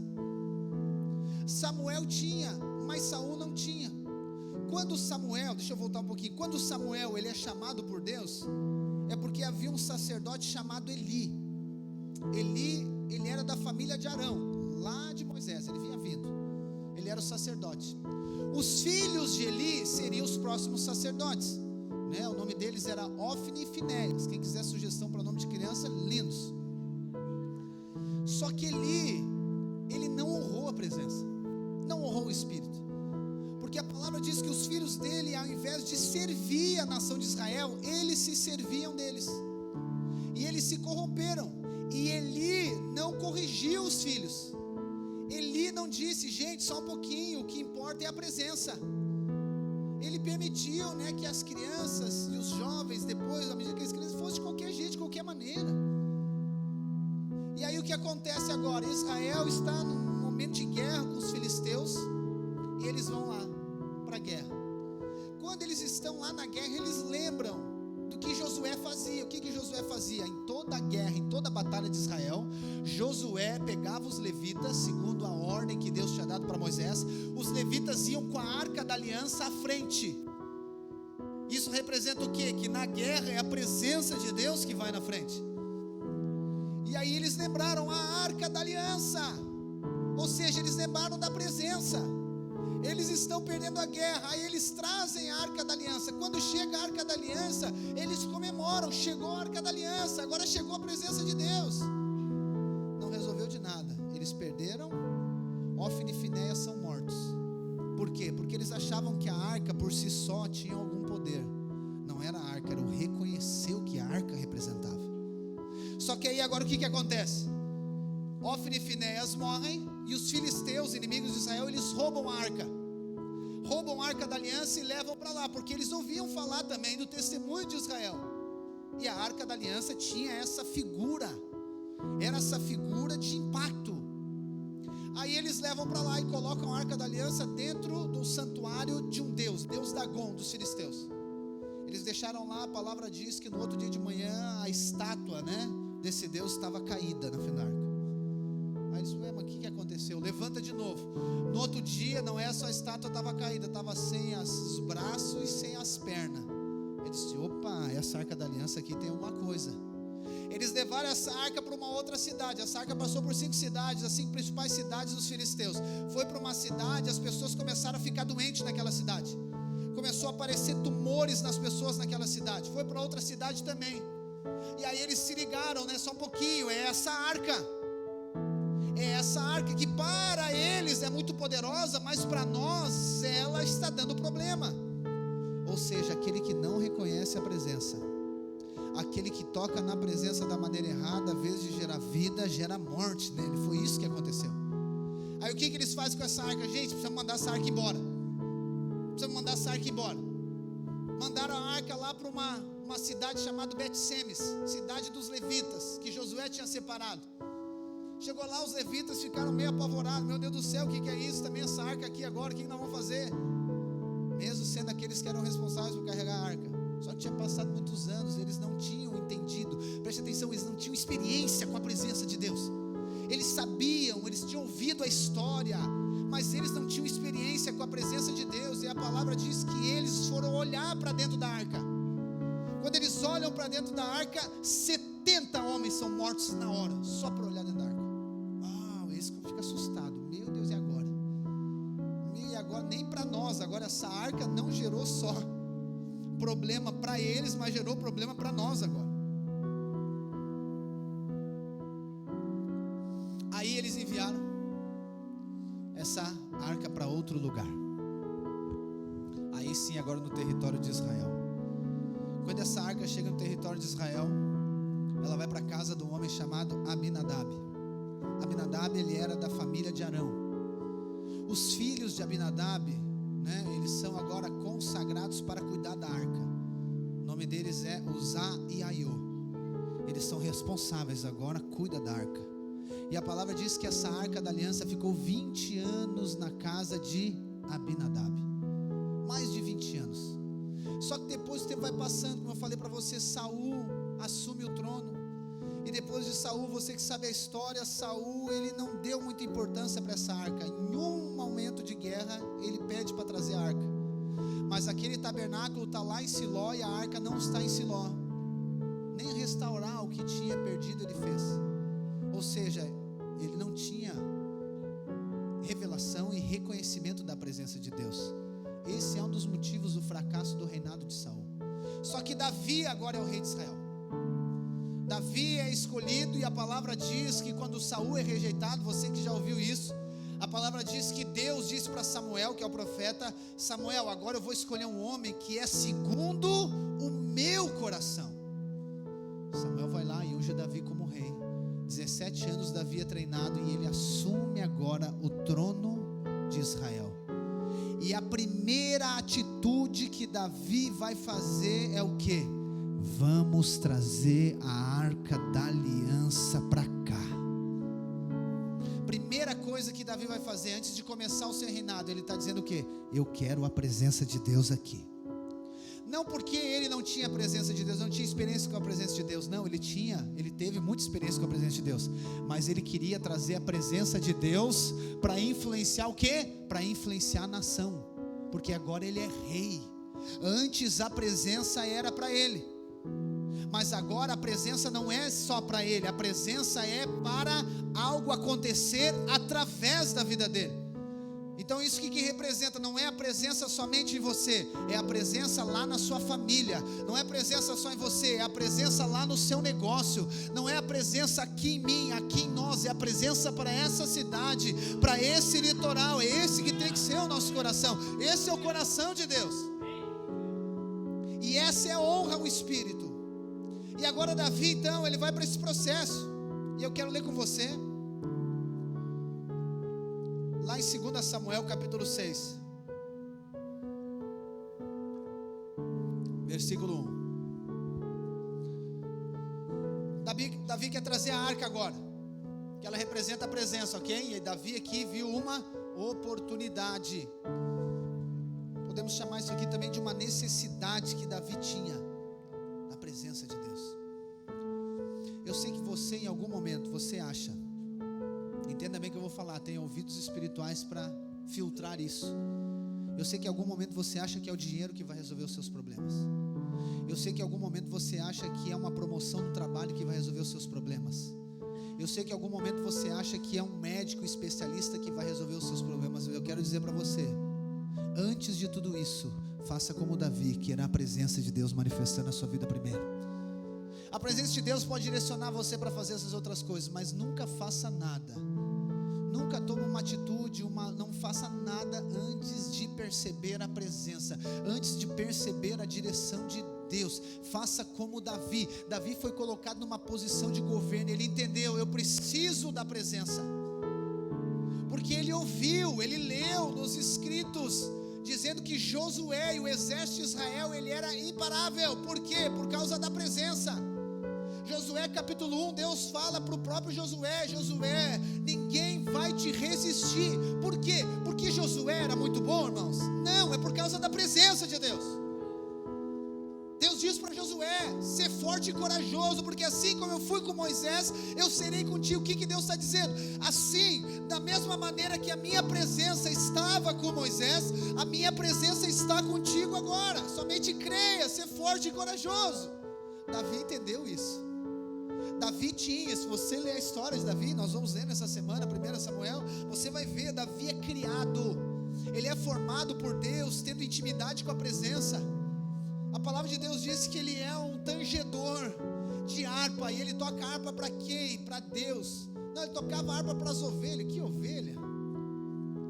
Samuel tinha, mas Saul não tinha. Quando Samuel, deixa eu voltar um pouquinho. Quando Samuel, ele é chamado por Deus, é porque havia um sacerdote chamado Eli. Eli, ele era da família de Arão, lá de Moisés, ele vinha vindo. Ele era o sacerdote. Os filhos de Eli seriam os próximos sacerdotes, né? O nome deles era Ofni e Finéias. Quem quiser sugestão para nome de criança, lindos. Só que Eli, ele não honrou a presença, não honrou o Espírito, porque a palavra diz que os filhos dele, ao invés de servir a nação de Israel, eles se serviam deles, e eles se corromperam. E Eli não corrigiu os filhos. Eli não disse, gente, só um pouquinho, o que importa é a presença. Ele permitiu, né, que as crianças e os jovens, depois, à medida que eles crescem, fossem de qualquer jeito, de qualquer maneira. E aí o que acontece agora? Israel está num momento de guerra com os filisteus, e eles vão lá para a guerra. Quando eles estão lá na guerra, eles lembram do que Josué fazia. O que Josué fazia? Em toda a guerra, em toda a batalha de Israel, Josué pegava os levitas, segundo a ordem que Deus tinha dado para Moisés. Os levitas iam com a Arca da Aliança à frente. Isso representa o quê? Que na guerra é a presença de Deus que vai na frente. E aí eles lembraram a Arca da Aliança, ou seja, eles lembraram da presença. Eles estão perdendo a guerra, aí eles trazem a Arca da Aliança. Quando chega a Arca da Aliança, eles comemoram, chegou a Arca da Aliança, agora chegou a presença de Deus. Não resolveu de nada, eles perderam. Ofni e Finéias são mortos. Por quê? Porque eles achavam que a arca por si só tinha algum poder. Não era a arca, era o reconhecer o que a arca representava. Só que aí agora o que acontece? Ofni e Finéias morrem, e os filisteus, inimigos de Israel, eles roubam a arca da aliança e levam para lá, porque eles ouviam falar também do testemunho de Israel. E a Arca da Aliança tinha essa figura, era essa figura de impacto. Aí eles levam para lá e colocam a Arca da Aliança dentro do santuário de um Deus Dagon, dos filisteus. Eles deixaram lá, a palavra diz que no outro dia de manhã a estátua, desse Deus estava caída na frente da arca. Aí eles falaram, mas o que aconteceu? Levanta de novo. No outro dia, não é só a estátua estava caída, estava sem os braços e sem as pernas. Eles disseram, opa, essa Arca da Aliança aqui tem alguma coisa. Eles levaram essa arca para uma outra cidade. Essa arca passou por 5 cidades, as 5 principais cidades dos filisteus. Foi para uma cidade, as pessoas começaram a ficar doentes naquela cidade. Começou a aparecer tumores nas pessoas naquela cidade. Foi para outra cidade também. E aí eles se ligaram, só um pouquinho, é essa arca que para eles é muito poderosa, mas para nós ela está dando problema. Ou seja, aquele que não reconhece a presença, aquele que toca na presença da maneira errada, ao invés de gerar vida, gera morte nele. Foi isso que aconteceu. Aí o que eles fazem com essa arca? Gente, precisamos mandar essa arca embora. Mandaram a arca lá para uma cidade chamada Bet-Semes, cidade dos levitas, que Josué tinha separado. Chegou lá, os levitas ficaram meio apavorados. Meu Deus do céu, o que é isso? Também essa arca aqui agora, o que nós vamos fazer? Mesmo sendo aqueles que eram responsáveis por carregar a arca. Só que tinha passado muitos anos, eles não tinham entendido. Preste atenção, eles não tinham experiência com a presença de Deus. Eles sabiam, eles tinham ouvido a história, mas eles não tinham experiência com a presença de Deus. E a palavra diz que eles foram olhar para dentro da arca. Quando eles olham para dentro da arca, 70 homens são mortos na hora, só para olhar dentro da arca. Esse fica assustado. Meu Deus, e agora? E agora nem para nós. Agora essa arca não gerou só problema para eles, mas gerou problema para nós agora. Aí eles enviaram essa arca para outro lugar. Aí sim, agora no território de Israel. Quando essa arca chega no território de Israel, ela vai para a casa de um homem chamado Abinadab. Abinadab, ele era da família de Arão. Os filhos de Abinadab, eles são agora consagrados para cuidar da arca. O nome deles é Uzá e Aiô. Eles são responsáveis agora, cuida da arca. E a palavra diz que essa arca da aliança ficou 20 anos na casa de Abinadab. Mais de 20 anos. Só que depois o tempo vai passando, como eu falei para você, Saul assume o trono. E depois de Saul, você que sabe a história, Saul, ele não deu muita importância para essa arca. Em um momento de guerra, ele pede para trazer a arca. Mas aquele tabernáculo está lá em Siló e a arca não está em Siló. Nem restaurar o que tinha perdido ele fez. Ou seja, ele não tinha revelação e reconhecimento da presença de Deus. Esse é um dos motivos do fracasso do reinado de Saul. Só que Davi agora é o rei de Israel. Davi é escolhido e a palavra diz que quando Saul é rejeitado, você que já ouviu isso, a palavra diz que Deus disse para Samuel, que é o profeta: Samuel, agora eu vou escolher um homem que é segundo o meu coração. Samuel vai lá e unge Davi como rei. 17 anos Davi é treinado e ele assume agora o trono de Israel. E a primeira atitude que Davi vai fazer é o quê? Vamos trazer a arca da aliança para cá. Primeira coisa que Davi vai fazer antes de começar o seu reinado, ele está dizendo o quê? Eu quero a presença de Deus aqui. Não porque ele não tinha a presença de Deus, não tinha experiência com a presença de Deus. Não, ele teve muita experiência com a presença de Deus. Mas ele queria trazer a presença de Deus para influenciar o quê? Para influenciar a nação. Porque agora ele é rei. Antes a presença era para ele. Mas agora a presença não é só para ele, a presença é para algo acontecer através da vida dele. Então isso que representa, não é a presença somente em você, é a presença lá na sua família. Não é a presença só em você, é a presença lá no seu negócio. Não é a presença aqui em mim, aqui em nós, é a presença para essa cidade, para esse litoral. É esse que tem que ser o nosso coração. Esse é o coração de Deus. E essa é a honra ao Espírito. E agora Davi, então, ele vai para esse processo. E eu quero ler com você lá em 2 Samuel capítulo 6, versículo 1. Davi quer trazer a arca agora, que ela representa a presença, ok? E Davi aqui viu uma oportunidade. Podemos chamar isso aqui também de uma necessidade que Davi tinha na presença de Deus. Eu sei que você, em algum momento, você acha, entenda bem o que eu vou falar, tem ouvidos espirituais para filtrar isso. Eu sei que em algum momento você acha que é o dinheiro que vai resolver os seus problemas. Eu sei que em algum momento você acha que é uma promoção no trabalho que vai resolver os seus problemas. Eu sei que em algum momento você acha que é um médico especialista que vai resolver os seus problemas. Eu quero dizer para você, antes de tudo isso, faça como Davi, que era a presença de Deus manifestando a sua vida primeiro. A presença de Deus pode direcionar você para fazer essas outras coisas, mas nunca faça nada. Nunca tome uma atitude, não faça nada antes de perceber a presença, antes de perceber a direção de Deus. Faça como Davi. Davi foi colocado numa posição de governo. Ele entendeu, eu preciso da presença, porque ele ouviu, ele leu nos escritos, dizendo que Josué e o exército de Israel, ele era imparável. Por quê? Por causa da presença. Josué capítulo 1, Deus fala para o próprio Josué: Josué, ninguém vai te resistir. Por quê? Porque Josué era muito bom, irmãos? Não, é por causa da presença de Deus. Deus diz para Josué: ser forte e corajoso, porque assim como eu fui com Moisés, eu serei contigo. O que Deus está dizendo? Assim, da mesma maneira que a minha presença estava com Moisés, a minha presença está contigo agora. Somente creia, ser forte e corajoso. Davi entendeu isso. Davi tinha, se você ler a história de Davi, nós vamos ler nessa semana, 1 Samuel, você vai ver, Davi é criado, ele é formado por Deus, tendo intimidade com a presença. A palavra de Deus diz que ele é um tangedor de harpa, e ele toca harpa para quem? Para Deus. Não, ele tocava harpa para as ovelhas. Que ovelha?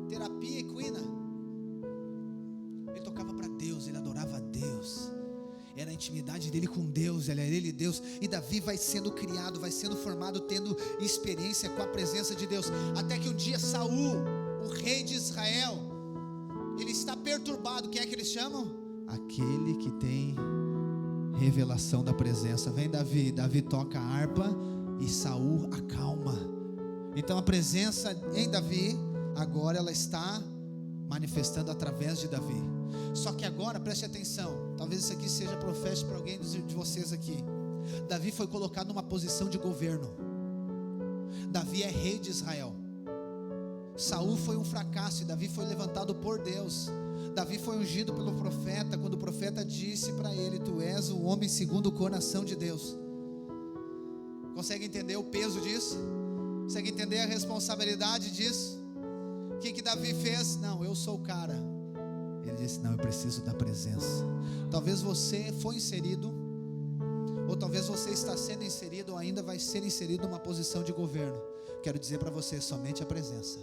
Terapia equina. Ele tocava para Deus, ele adorava a Deus. Era a intimidade dele com Deus, era ele e Deus. E Davi vai sendo criado, vai sendo formado, tendo experiência com a presença de Deus. Até que um dia Saul, o rei de Israel, ele está perturbado. Quem é que eles chamam? Aquele que tem revelação da presença. Vem Davi, Davi toca a harpa e Saul acalma. Então a presença em Davi, agora ela está manifestando através de Davi. Só que agora, preste atenção, talvez isso aqui seja profético para alguém de vocês aqui. Davi foi colocado numa posição de governo. Davi é rei de Israel. Saul foi um fracasso e Davi foi levantado por Deus. Davi foi ungido pelo profeta, quando o profeta disse para ele: tu és o homem segundo o coração de Deus. Consegue entender o peso disso? Consegue entender a responsabilidade disso? O que Davi fez? Não, eu sou o cara. Ele disse: não, eu preciso da presença. Talvez você foi inserido, ou talvez você está sendo inserido, ou ainda vai ser inserido numa posição de governo. Quero dizer para você, somente a presença.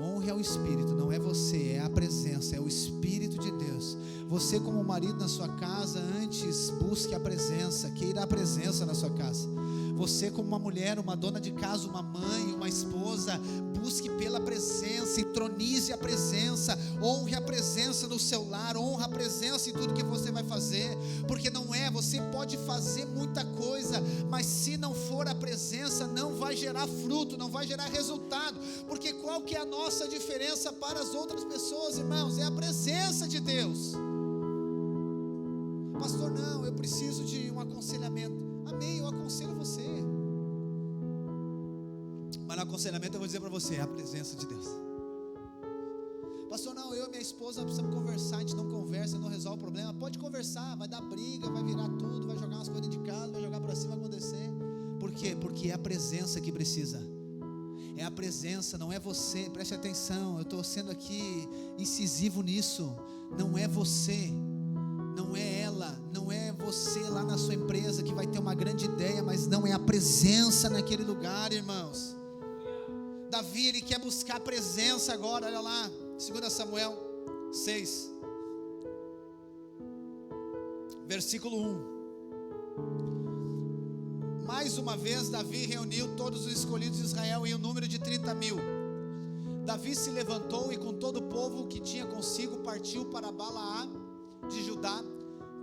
Honre ao Espírito, não é você, é a presença, é o Espírito de Deus. Você como marido na sua casa, antes busque a presença, queira a presença na sua casa. Você como uma mulher, uma dona de casa, uma mãe, uma esposa, busque pela presença, entronize a presença, honre a presença no seu lar, honre a presença em tudo que você vai fazer, porque não é, você pode fazer muita coisa, mas se não for a presença, não vai gerar fruto, não vai gerar resultado, porque qual que é a nossa diferença para as outras pessoas, irmãos? É a presença de Deus. Pastor, não, eu preciso de um aconselhamento. Amém, eu aconselho você. Mas no aconselhamento eu vou dizer para você, é a presença de Deus. Pastor, não, eu e minha esposa precisamos conversar, a gente não conversa, não resolve o problema. Pode conversar, vai dar briga, vai virar tudo, vai jogar umas coisas de casa, vai jogar para cima, vai acontecer. Por quê? Porque é a presença que precisa. É a presença, não é você. Preste atenção, eu estou sendo aqui incisivo nisso. Não é você, não é ela, não é você lá na sua empresa que vai ter uma grande ideia, mas não é a presença naquele lugar, irmãos. Davi, ele quer buscar presença agora, olha lá, 2 Samuel 6, versículo 1. Mais uma vez Davi reuniu todos os escolhidos de Israel em um número de 30.000. Davi se levantou e com todo o povo que tinha consigo partiu para Balaá de Judá,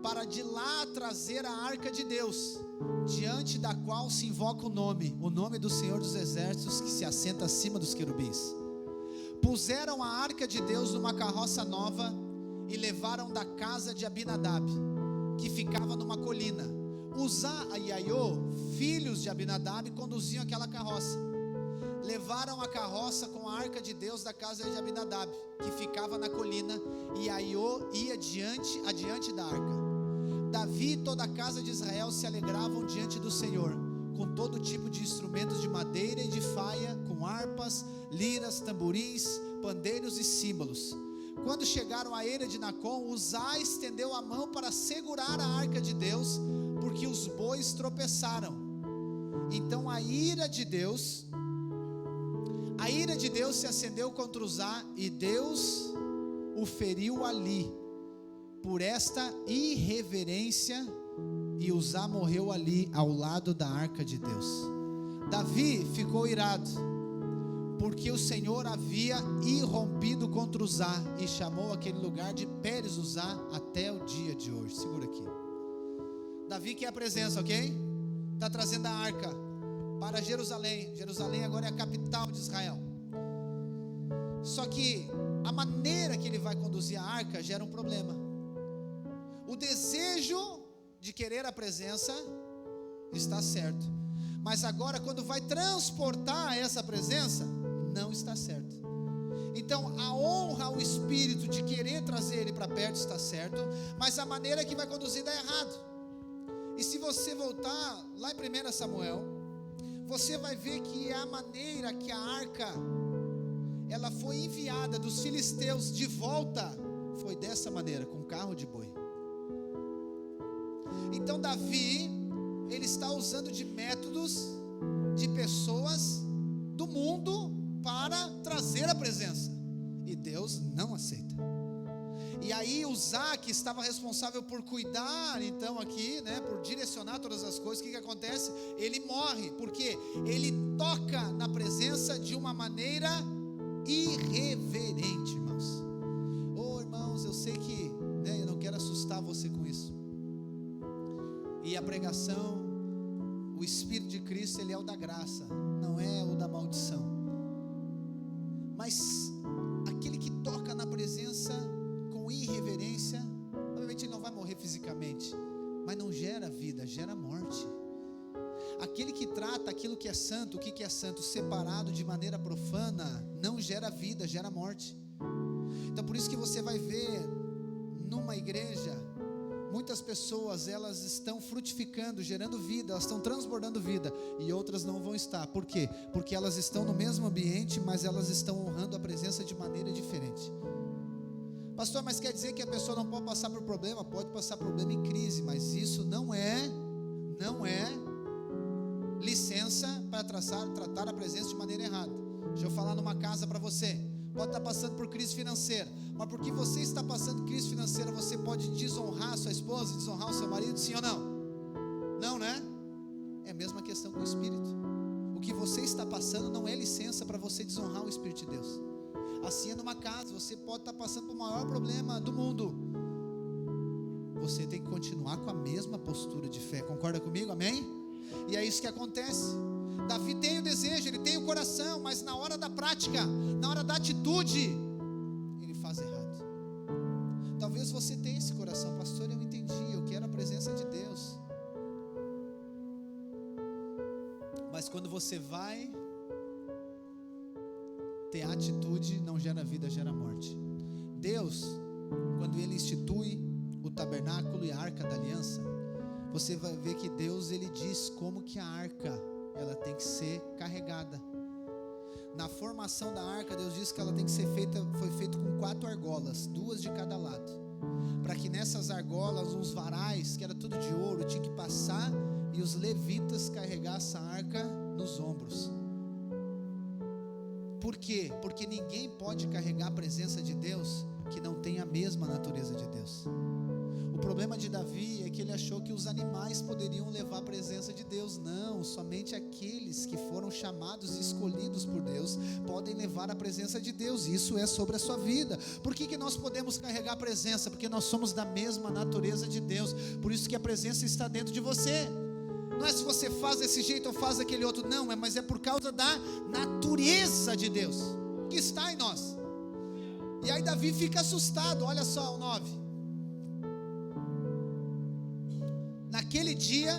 para de lá trazer a arca de Deus, diante da qual se invoca o nome do Senhor dos Exércitos, que se assenta acima dos querubins. Puseram a arca de Deus numa carroça nova e levaram da casa de Abinadab, que ficava numa colina. Uzá e Aiô, filhos de Abinadab, conduziam aquela carroça. Levaram a carroça com a arca de Deus da casa de Abinadab, que ficava na colina, e Aiô ia adiante da arca. Davi e toda a casa de Israel se alegravam diante do Senhor, com todo tipo de instrumentos de madeira e de faia, com harpas, liras, tamborins, pandeiros e símbolos. Quando chegaram à eira de Nacon, Uzá estendeu a mão para segurar a arca de Deus, porque os bois tropeçaram. Então a ira de Deus se acendeu contra Uzá, e Deus o feriu ali, por esta irreverência, e Uzá morreu ali, ao lado da arca de Deus. Davi ficou irado, porque o Senhor havia irrompido contra Uzá, e chamou aquele lugar de Pérez Uzá até o dia de hoje. Segura aqui. Davi quer a presença, ok? Está trazendo a arca para Jerusalém. Jerusalém agora é a capital de Israel. Só que a maneira que ele vai conduzir a arca gera um problema. O desejo de querer a presença está certo, mas agora quando vai transportar essa presença, não está certo. Então a honra ao espírito de querer trazer ele para perto está certo, mas a maneira que vai conduzir dá errado. E se você voltar lá em 1 Samuel, você vai ver que é a maneira que a arca ela foi enviada dos filisteus de volta, foi dessa maneira, com carro de boi. Então Davi, ele está usando de métodos, de pessoas do mundo para trazer a presença, e Deus não aceita. E aí Uzá, que estava responsável por cuidar, então aqui, por direcionar todas as coisas, o que acontece? Ele morre, porque ele toca na presença de uma maneira irreverente, irmãos. Irmãos, eu sei que, eu não quero assustar você com isso. E a pregação, o Espírito de Cristo, ele é o da graça, não é o da maldição. Mas aquele que toca na presença com irreverência, obviamente ele não vai morrer fisicamente, mas não gera vida, gera morte. Aquele que trata aquilo que é santo, o que é santo, separado de maneira profana, não gera vida, gera morte. Então por isso que você vai ver numa igreja, muitas pessoas, elas estão frutificando, gerando vida, elas estão transbordando vida, e outras não vão estar. Por quê? Porque elas estão no mesmo ambiente, mas elas estão honrando a presença de maneira diferente. Pastor, mas quer dizer que a pessoa não pode passar por problema? Pode passar problema em crise, mas isso não é licença para tratar a presença de maneira errada. Deixa eu falar numa casa para você. Pode estar passando por crise financeira, mas porque você está passando crise financeira, você pode desonrar a sua esposa, desonrar o seu marido, sim ou não? Não, né? É a mesma questão com o Espírito. O que você está passando não é licença para você desonrar o Espírito de Deus. Assim é numa casa, você pode estar passando por o maior problema do mundo, você tem que continuar com a mesma postura de fé. Concorda comigo? Amém? E é isso que acontece. Davi tem o desejo, ele tem o coração, mas na hora da prática, na hora da atitude, ele faz errado. Talvez você tenha esse coração, pastor, eu entendi, eu quero a presença de Deus, mas quando você vai ter atitude, não gera vida, gera morte. Deus, quando ele institui o tabernáculo e a arca da aliança, você vai ver que Deus, ele diz como que a arca ela tem que ser carregada. Na formação da arca, Deus diz que ela tem que ser feita, foi feito com 4 argolas, 2 de cada lado, para que nessas argolas, uns varais, que era tudo de ouro, tinha que passar, e os levitas carregassem a arca nos ombros. Por quê? Porque ninguém pode carregar a presença de Deus que não tem a mesma natureza de Deus. O problema problema de Davi é que ele achou que os animais poderiam levar a presença de Deus. Não, somente aqueles que foram chamados e escolhidos por Deus podem levar a presença de Deus. Isso é sobre a sua vida. Por que nós podemos carregar a presença? Porque nós somos da mesma natureza de Deus. Por isso que a presença está dentro de você. Não é se você faz desse jeito ou faz daquele outro, não, mas é por causa da natureza de Deus que está em nós. E aí Davi fica assustado. Olha só o 9. Naquele dia,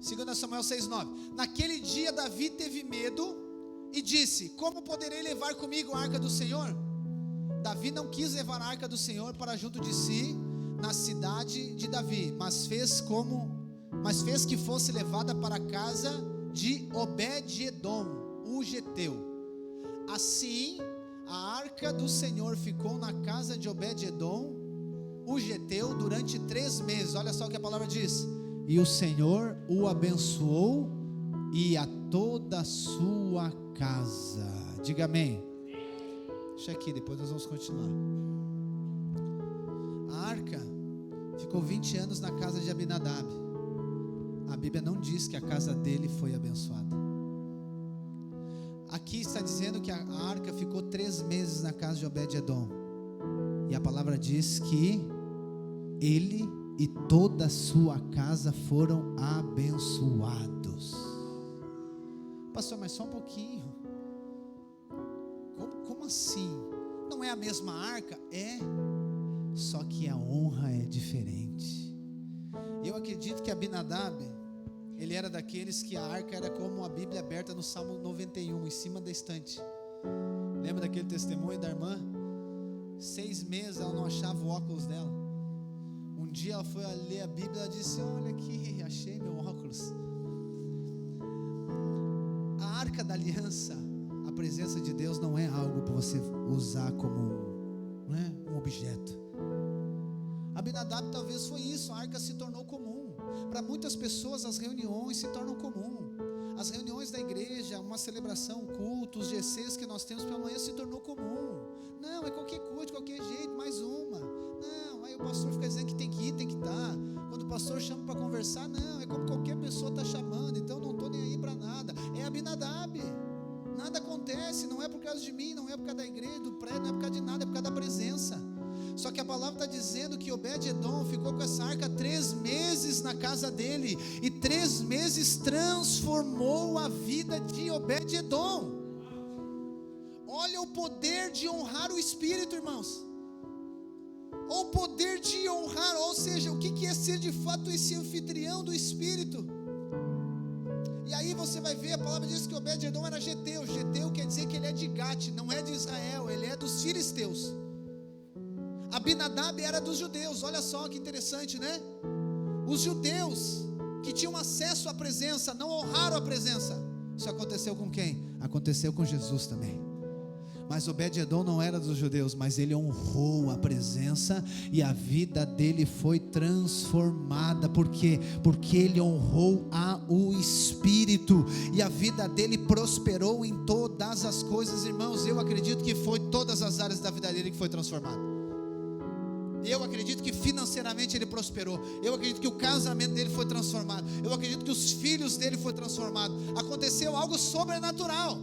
2 Samuel 6:9. Naquele dia Davi teve medo e disse: como poderei levar comigo a arca do Senhor? Davi não quis levar a arca do Senhor para junto de si na cidade de Davi, mas fez que fosse levada para a casa de Obed-edom, o geteu. Assim a arca do Senhor ficou na casa de Obed-edom, o geteu, durante 3 meses. Olha só o que a palavra diz: e o Senhor o abençoou e a toda a sua casa. Diga amém. Deixa aqui, depois nós vamos continuar. A arca ficou 20 anos na casa de Abinadab. A Bíblia não diz que a casa dele foi abençoada. Aqui está dizendo que a arca ficou 3 meses na casa de Obed-edom. E a palavra diz que ele e toda a sua casa foram abençoados. Pastor, mas só um pouquinho. Como assim? Não é a mesma arca? É. Só que a honra é diferente. Eu acredito que Abinadab, ele era daqueles que a arca era como a Bíblia aberta no Salmo 91, em cima da estante. Lembra daquele testemunho da irmã? 6 meses ela não achava o óculos dela. Um dia ela foi ler a Bíblia e ela disse: olha aqui, achei meu óculos. A arca da aliança, a presença de Deus não é algo para você usar como um objeto. Abinadab talvez foi isso. A arca se tornou comum. Para muitas pessoas as reuniões se tornam comum. As reuniões da igreja, uma celebração, cultos, GCs que nós temos pela manhã se tornou comum. Não, é qualquer coisa, de qualquer jeito, mais uma. Não, aí o pastor fica dizendo que tem que ir, tem que estar. Quando o pastor chama para conversar, não, é como qualquer pessoa está chamando, então não estou nem aí para nada. É Abinadab. Nada acontece, não é por causa de mim, não é por causa da igreja, do prédio, não é por causa de nada, é por causa da presença. Só que a palavra está dizendo que Obed-edom ficou com essa arca 3 meses na casa dele, e 3 meses transformou a vida de Obed-edom. Olha o poder de honrar o Espírito, irmãos. O poder de honrar, ou seja, o que é ser de fato esse anfitrião do Espírito? E aí você vai ver, a palavra diz que Obed-edom era geteu. Geteu quer dizer que ele é de Gate, não é de Israel, ele é dos filisteus. Abinadab era dos judeus. Olha só que interessante, né? Os judeus que tinham acesso à presença não honraram a presença. Isso aconteceu com quem? Aconteceu com Jesus também. Mas Obed-edom não era dos judeus, mas ele honrou a presença e a vida dele foi transformada. Por quê? Porque ele honrou o Espírito e a vida dele prosperou em todas as coisas. Irmãos, eu acredito que foi todas as áreas da vida dele que foi transformada. Eu acredito que financeiramente ele prosperou. Eu acredito que o casamento dele foi transformado. Eu acredito que os filhos dele foram transformados. Aconteceu algo sobrenatural.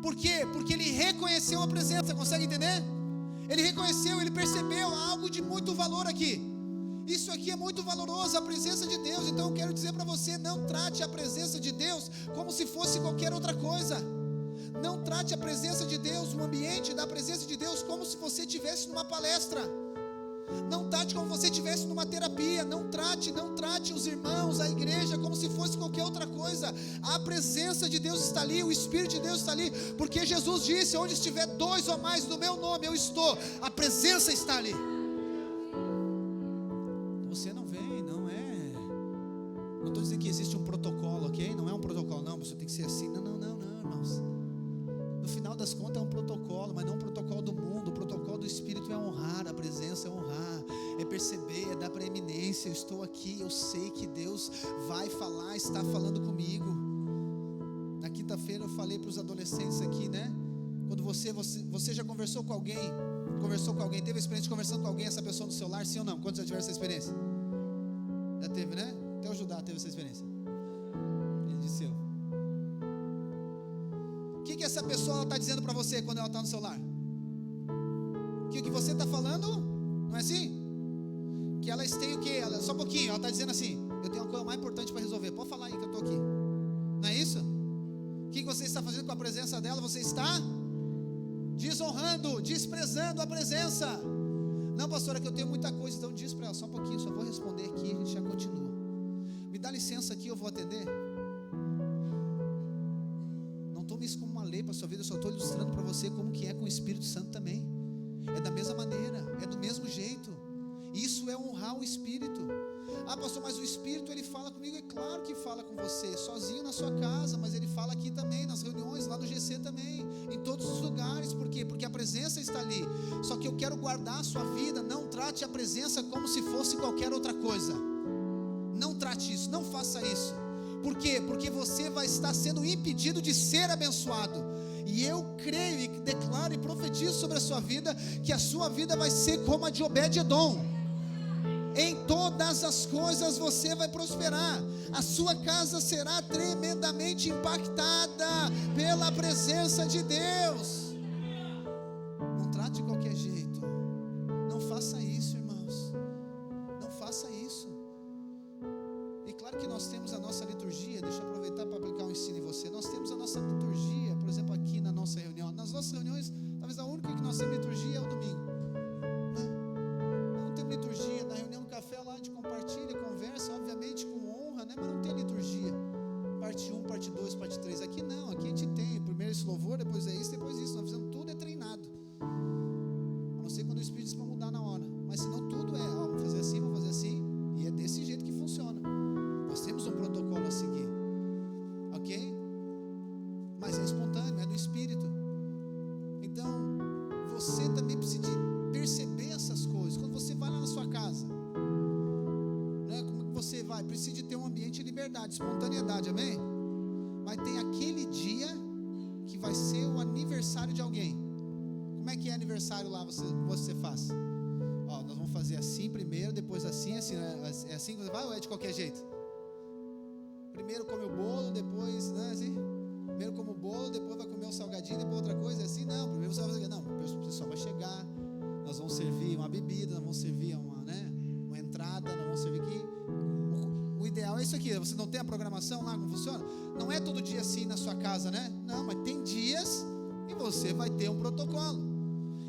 Por quê? Porque ele reconheceu a presença. Consegue entender? Ele reconheceu, ele percebeu algo de muito valor aqui. Isso aqui é muito valoroso, a presença de Deus. Então eu quero dizer para você: não trate a presença de Deus como se fosse qualquer outra coisa. Não trate a presença de Deus, o ambiente da presença de Deus, como se você estivesse numa palestra. Não trate como você estivesse numa terapia. Não trate os irmãos, a igreja, como se fosse qualquer outra coisa. A presença de Deus está ali, o Espírito de Deus está ali, porque Jesus disse: onde estiver 2 ou mais no meu nome, eu estou. A presença está ali. Você não vem, não estou dizendo que existe um protocolo, ok? Não é um protocolo, não, você tem que ser assim. Não, irmãos. No final das contas é um protocolo, mas não um protocolo do mundo. O protocolo do Espírito é honrar, a presença é honrar, é perceber, é dar preeminência. Eu estou aqui, eu sei que Deus vai falar, está falando comigo. Na quinta-feira eu falei para os adolescentes aqui, né? Quando você já conversou com alguém conversou com alguém, teve a experiência de conversando com alguém, essa pessoa no celular, sim ou não? Quantos já tiveram essa experiência? Já teve, né? Até o Judá teve essa experiência. Ele disse eu. O que essa pessoa está dizendo para você quando ela está no celular? Que o que você está falando, não é assim? Que elas têm o quê? Só um pouquinho, ela está dizendo assim: eu tenho uma coisa mais importante para resolver, pode falar aí que eu estou aqui. Não é isso? O que você está fazendo com a presença dela? Você está desonrando, desprezando a presença. Não, pastora, que eu tenho muita coisa, então diz para ela, só um pouquinho, só vou responder aqui, a gente já continua. Me dá licença aqui, eu vou atender. Não tome isso como uma lei para a sua vida, eu só estou ilustrando para você como que é com o Espírito Santo também. É da mesma maneira, é do mesmo jeito. Isso é honrar o Espírito. Ah, pastor, mas o Espírito ele fala comigo. É claro que fala com você, sozinho na sua casa, mas ele fala aqui também, nas reuniões, lá no GC também, em todos os lugares. Por quê? Porque a presença está ali. Só que eu quero guardar a sua vida. Não trate a presença como se fosse qualquer outra coisa. Não trate isso, não faça isso. Por quê? Porque você vai estar sendo impedido de ser abençoado. E eu creio e declaro e profetizo sobre a sua vida, que a sua vida vai ser como a de Obed-Edom. Em todas as coisas você vai prosperar. A sua casa será tremendamente impactada pela presença de Deus. Não trate de qualquer jeito. Não faça isso, irmãos. Não faça isso. E claro que nós temos a nossa liturgia. Deixa eu aproveitar para aplicar um ensino em você. Nós temos a nossa liturgia, por exemplo, aqui na nossa reunião. Nas nossas reuniões, talvez a única que nós temos liturgia é o domingo. Não temos liturgia. Na reunião do café lá a gente compartilha, conversa, obviamente com honra, né? Mas não tem liturgia. Parte 1, parte 2, parte 3. Aqui não, aqui a gente tem primeiro esse louvor, depois é isso, depois isso. Nós fizemos tudo, é treinado. A não ser quando o Espírito diz para mudar na hora. Mas senão tudo é, ó, vamos fazer assim, e é desse jeito que funciona. Nós temos um protocolo a seguir, ok? Mas é espontâneo, é do Espírito. Então, você também precisa perceber essas coisas. Quando você vai lá na sua casa, né, como que você vai? Precisa de ter um ambiente de liberdade, espontaneidade, amém? Mas tem aquele dia que vai ser o aniversário de alguém. Como é que é aniversário lá, você faz? Ó, nós vamos fazer assim primeiro, depois assim, né? É assim que você vai ou é de qualquer jeito? Primeiro come o bolo, depois, né, assim? Primeiro come o bolo, depois vai comer o salgadinho, depois outra coisa, é assim? Não, primeiro você vai fazer, não, o pessoal vai chegar, nós vamos servir uma bebida, nós vamos servir uma entrada, nós vamos servir aqui. O ideal é isso aqui, você não tem a programação lá, como funciona? Não é todo dia assim na sua casa, né? Não, mas tem dias e você vai ter um protocolo.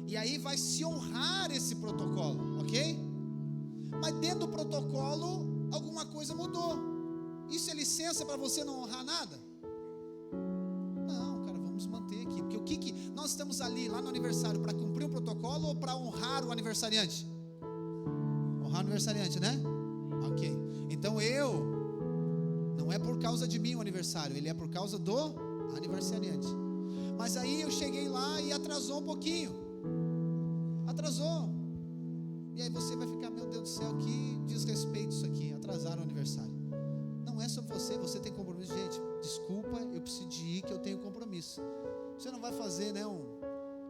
E aí vai se honrar esse protocolo, ok? Mas dentro do protocolo, alguma coisa mudou. Isso é licença para você não honrar nada? Não, cara, vamos manter aqui. Porque o que nós estamos ali, lá no aniversário, para cumprir o protocolo ou para honrar o aniversariante? Honrar o aniversariante, né? Ok. Então não é por causa de mim o aniversário, ele é por causa do aniversariante. Mas aí eu cheguei lá e atrasou um pouquinho. Atrasou. E aí você vai ficar, meu Deus do céu, que desrespeito isso aqui, atrasaram o aniversário. Não é sobre você tem compromisso. Gente, desculpa, eu preciso de ir, que eu tenho compromisso. Você não vai fazer, né,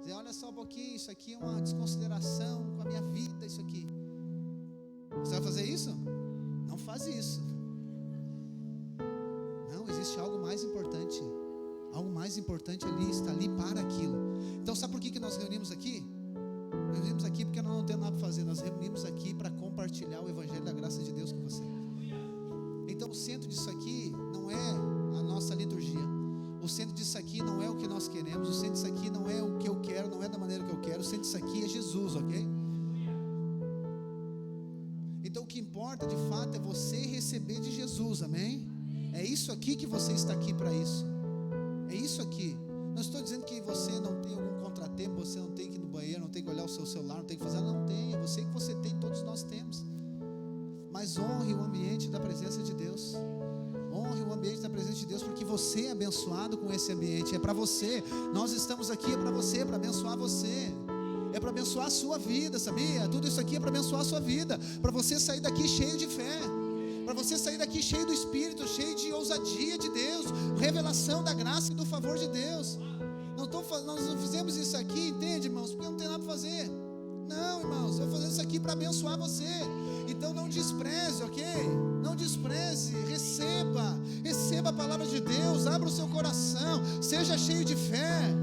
dizer, olha só um pouquinho, isso aqui é uma desconsideração com a minha vida, isso aqui. Você vai fazer isso? Não faz isso. Não, existe algo mais importante. Algo mais importante ali, está ali para aquilo. Então sabe por que nós reunimos aqui? Nós reunimos aqui porque nós não temos nada para fazer. Nós reunimos aqui para compartilhar o Evangelho da graça de Deus com você. Então o centro disso aqui não é a nossa liturgia. O centro disso aqui não é o que nós queremos. O centro disso aqui não é o que eu quero, não é da maneira que eu quero. O centro disso aqui é Jesus, ok? Então o que importa de fato é você receber de Jesus, amém? É isso aqui que você está aqui para isso. É isso aqui. Não estou dizendo que você não tem algum contratempo, você não tem que ir no banheiro, não tem que olhar o seu celular, não tem que fazer, não tem. Eu sei que você tem, todos nós temos. Mas honre o ambiente da presença de Deus. Honre o ambiente da presença de Deus, porque você é abençoado com esse ambiente. É para você. Nós estamos aqui é para você, para abençoar você. É para abençoar a sua vida, sabia? Tudo isso aqui é para abençoar a sua vida, para você sair daqui cheio de fé, para você sair daqui cheio do Espírito, cheio de ousadia de Deus, revelação da graça e do favor de Deus. Nós não fizemos isso aqui, entende, irmãos? Porque não tem nada para fazer. Não, irmãos, eu estou fazendo isso aqui para abençoar você. Então não despreze, ok? Não despreze, receba a palavra de Deus, abra o seu coração, seja cheio de fé.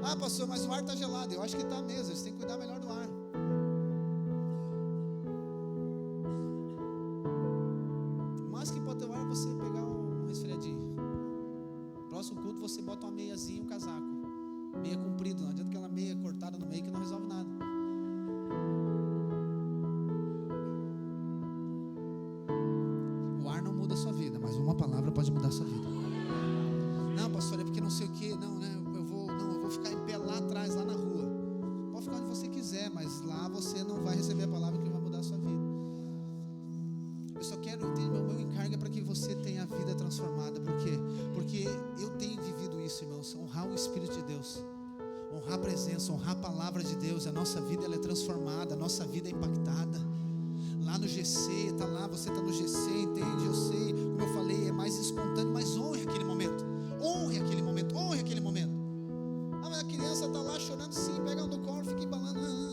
Ah, pastor, mas o ar está gelado. Eu acho que está mesmo, você tem que cuidar melhor do ar. O mais que pode ter o ar é você pegar um resfriadinho. Próximo culto você bota uma meiazinha e um casaco. Meia comprida, não adianta aquela meia cortada no meio que não resolve nada. O ar não muda a sua vida, mas uma palavra pode mudar a sua vida. Não, pastor, é porque não sei o que, não, né? Eu vou ficar em pé lá atrás, lá na rua. Pode ficar onde você quiser, mas lá você não vai receber a palavra que vai mudar a sua vida. Eu só quero entender, meu encargo é para que você tenha a vida transformada. Por quê? Porque eu tenho vivido isso, irmãos. Honrar o Espírito de Deus, honrar a presença, honrar a palavra de Deus. A nossa vida ela é transformada, a nossa vida é impactada. Lá no GC, está lá, você está no GC, entende? Eu sei, como eu falei, é mais espontâneo, mas honre aquele momento. Honre aquele momento, honre aquele momento. Ah, mas a criança está lá chorando, sim, pega no colo, fica embalando.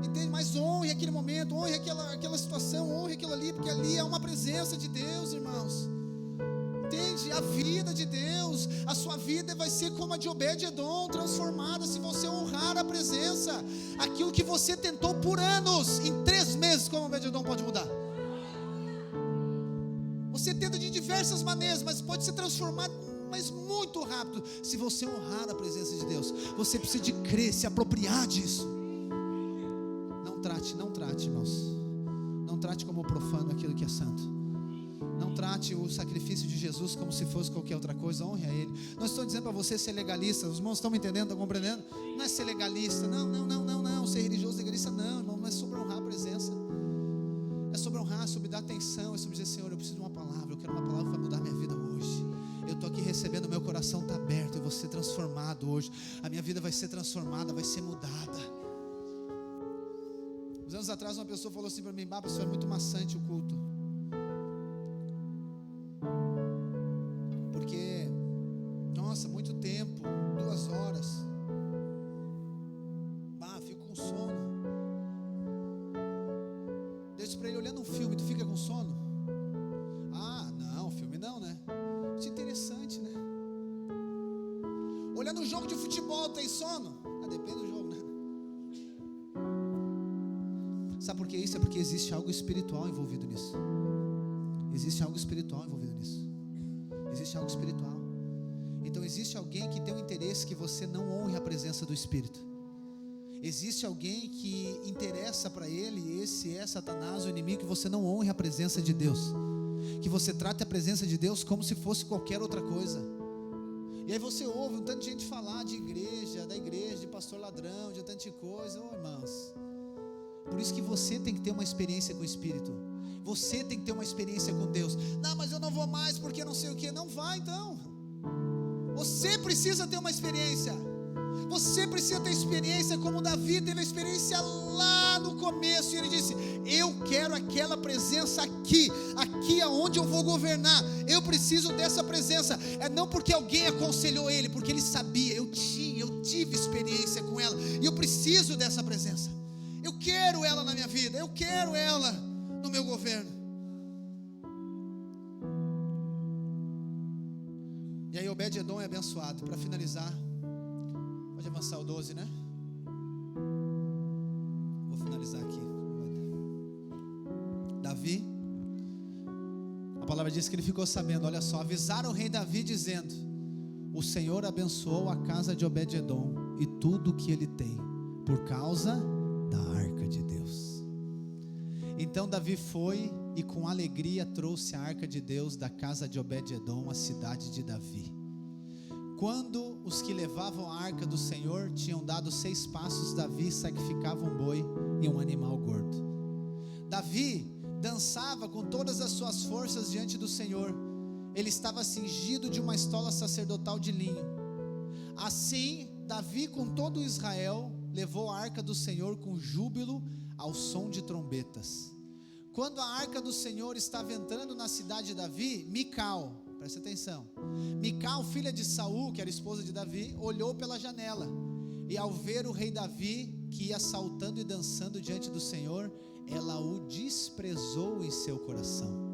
Entende? Mas honre aquele momento, honre aquela situação, honre aquilo ali, porque ali é uma presença de Deus, irmãos. Entende? A vida de Deus, a sua vida vai ser como a de Obed-Edom, transformada se você honrar a presença. Aquilo que você tentou por anos, em 3 meses, como Obed-Edom pode mudar? Você tenta de diversas maneiras, mas pode ser transformado, mas muito rápido, se você honrar a presença de Deus. Você precisa de crer, se apropriar disso. Não trate, irmãos. Não trate como profano aquilo que é santo. Não trate o sacrifício de Jesus como se fosse qualquer outra coisa. Honre a Ele. Não estou dizendo para você ser legalista. Os irmãos estão me entendendo, estão compreendendo? Não é ser legalista, não. Ser religioso, legalista, não, irmão. Não é sobre honrar a presença. É sobre honrar, sobre dar atenção. É sobre dizer, Senhor, eu preciso de uma palavra. Eu quero uma palavra que vai mudar minha vida hoje. Eu estou aqui recebendo, meu coração está aberto. Eu vou ser transformado hoje. A minha vida vai ser transformada, vai ser mudada. Uns anos atrás uma pessoa falou assim para mim: pastor, é muito maçante o culto. Porque, nossa, muito tempo, 2 horas. Fico com sono. Eu disse para ele, olhando um filme, tu fica com sono? Não, filme não, né? Isso é interessante, né? Olhando um jogo de futebol, tem sono? Depende do jogo, né? Sabe por que isso? É porque existe algo espiritual envolvido nisso. Existe algo espiritual envolvido nisso. Existe algo espiritual. Então existe alguém que tem um interesse que você não honre a presença do Espírito. Existe alguém que interessa para ele, esse é Satanás, o inimigo, que você não honre a presença de Deus. Que você trate a presença de Deus como se fosse qualquer outra coisa. E aí você ouve um tanto de gente falar de igreja, da igreja, de pastor ladrão, de um tanto de coisa. Irmãos, por isso que você tem que ter uma experiência com o Espírito. Você tem que ter uma experiência com Deus. Não, mas eu não vou mais porque não sei o que. Não vai então. Você precisa ter uma experiência. Você precisa ter experiência como Davi teve a experiência lá no começo. E ele disse, eu quero aquela presença aqui aonde eu vou governar. Eu preciso dessa presença. É não porque alguém aconselhou ele, porque ele sabia, eu tive experiência com ela. E eu preciso dessa presença. Eu quero ela na minha vida, eu quero ela no meu governo. E aí Obed-Edom é abençoado. Para finalizar, pode avançar o 12, né? Vou finalizar aqui. Davi, a palavra diz que ele ficou sabendo, olha só, avisaram o rei Davi dizendo, o Senhor abençoou a casa de Obed-Edom e tudo o que ele tem, por causa da arca de Deus. Então Davi foi e com alegria trouxe a arca de Deus da casa de Obed-Edom, a cidade de Davi. Quando os que levavam a arca do Senhor tinham dado 6 passos, Davi sacrificava um boi e um animal gordo. Davi dançava com todas as suas forças diante do Senhor. Ele estava cingido de uma estola sacerdotal de linho. Assim, Davi com todo Israel levou a arca do Senhor com júbilo ao som de trombetas. Quando a arca do Senhor estava entrando na cidade de Davi, Mical, presta atenção, Mical, filha de Saul, que era esposa de Davi, olhou pela janela, E ao ver o rei Davi, que ia saltando e dançando diante do Senhor, ela o desprezou em seu coração.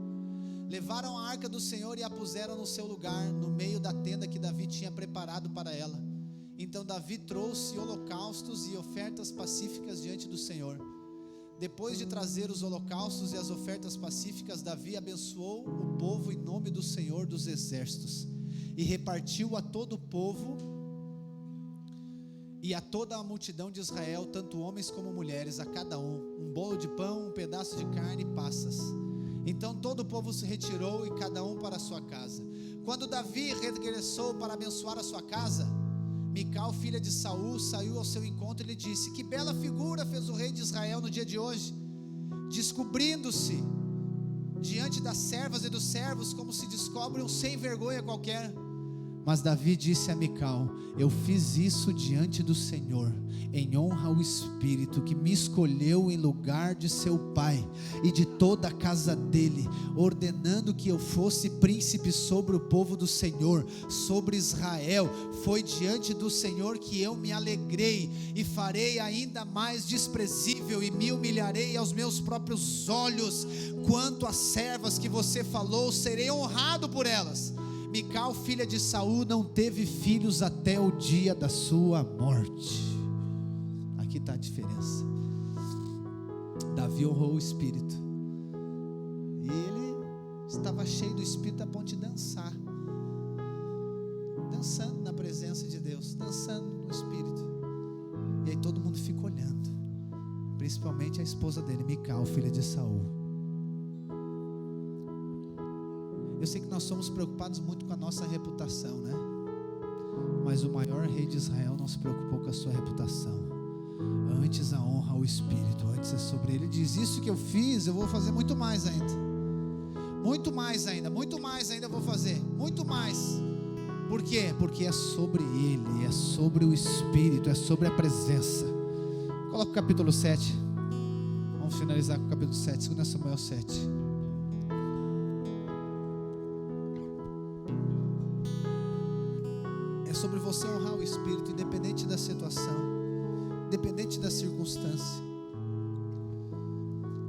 Levaram a arca do Senhor e a puseram no seu lugar, no meio da tenda que Davi tinha preparado para ela. Então Davi trouxe holocaustos e ofertas pacíficas diante do Senhor. Depois de trazer os holocaustos e as ofertas pacíficas, Davi abençoou o povo em nome do Senhor dos exércitos, e repartiu a todo o povo e a toda a multidão de Israel, tanto homens como mulheres, a cada um bolo de pão, um pedaço de carne e passas. Então todo o povo se retirou, e cada um para a sua casa. Quando Davi regressou para abençoar a sua casa, Mical, filha de Saul, saiu ao seu encontro e lhe disse: que bela figura fez o rei de Israel no dia de hoje, descobrindo-se diante das servas e dos servos, como se descobre um sem vergonha qualquer. Mas Davi disse a Mical: eu fiz isso diante do Senhor, em honra ao Espírito que me escolheu em lugar de seu pai e de toda a casa dele, ordenando que eu fosse príncipe sobre o povo do Senhor, sobre Israel. Foi diante do Senhor que eu me alegrei, e farei ainda mais desprezível, e me humilharei aos meus próprios olhos. Quanto às servas que você falou, serei honrado por elas. Mical, filha de Saul, não teve filhos até o dia da sua morte. Aqui está a diferença. Davi honrou o Espírito, e ele estava cheio do Espírito a ponto de dançar, dançando na presença de Deus, dançando no Espírito. E aí todo mundo fica olhando, principalmente a esposa dele, Mical, filha de Saul. Eu sei que nós somos preocupados muito com a nossa reputação, né? Mas o maior rei de Israel não se preocupou com a sua reputação. Antes a honra ao Espírito, antes é sobre ele. Ele diz: isso que eu fiz, eu vou fazer muito mais ainda. Muito mais ainda eu vou fazer. Muito mais. Por quê? Porque é sobre ele, é sobre o Espírito, é sobre a presença. Coloca o capítulo 7. Vamos finalizar com o capítulo 7, 2 Samuel 7. Sobre você honrar o Espírito, independente da situação, independente da circunstância.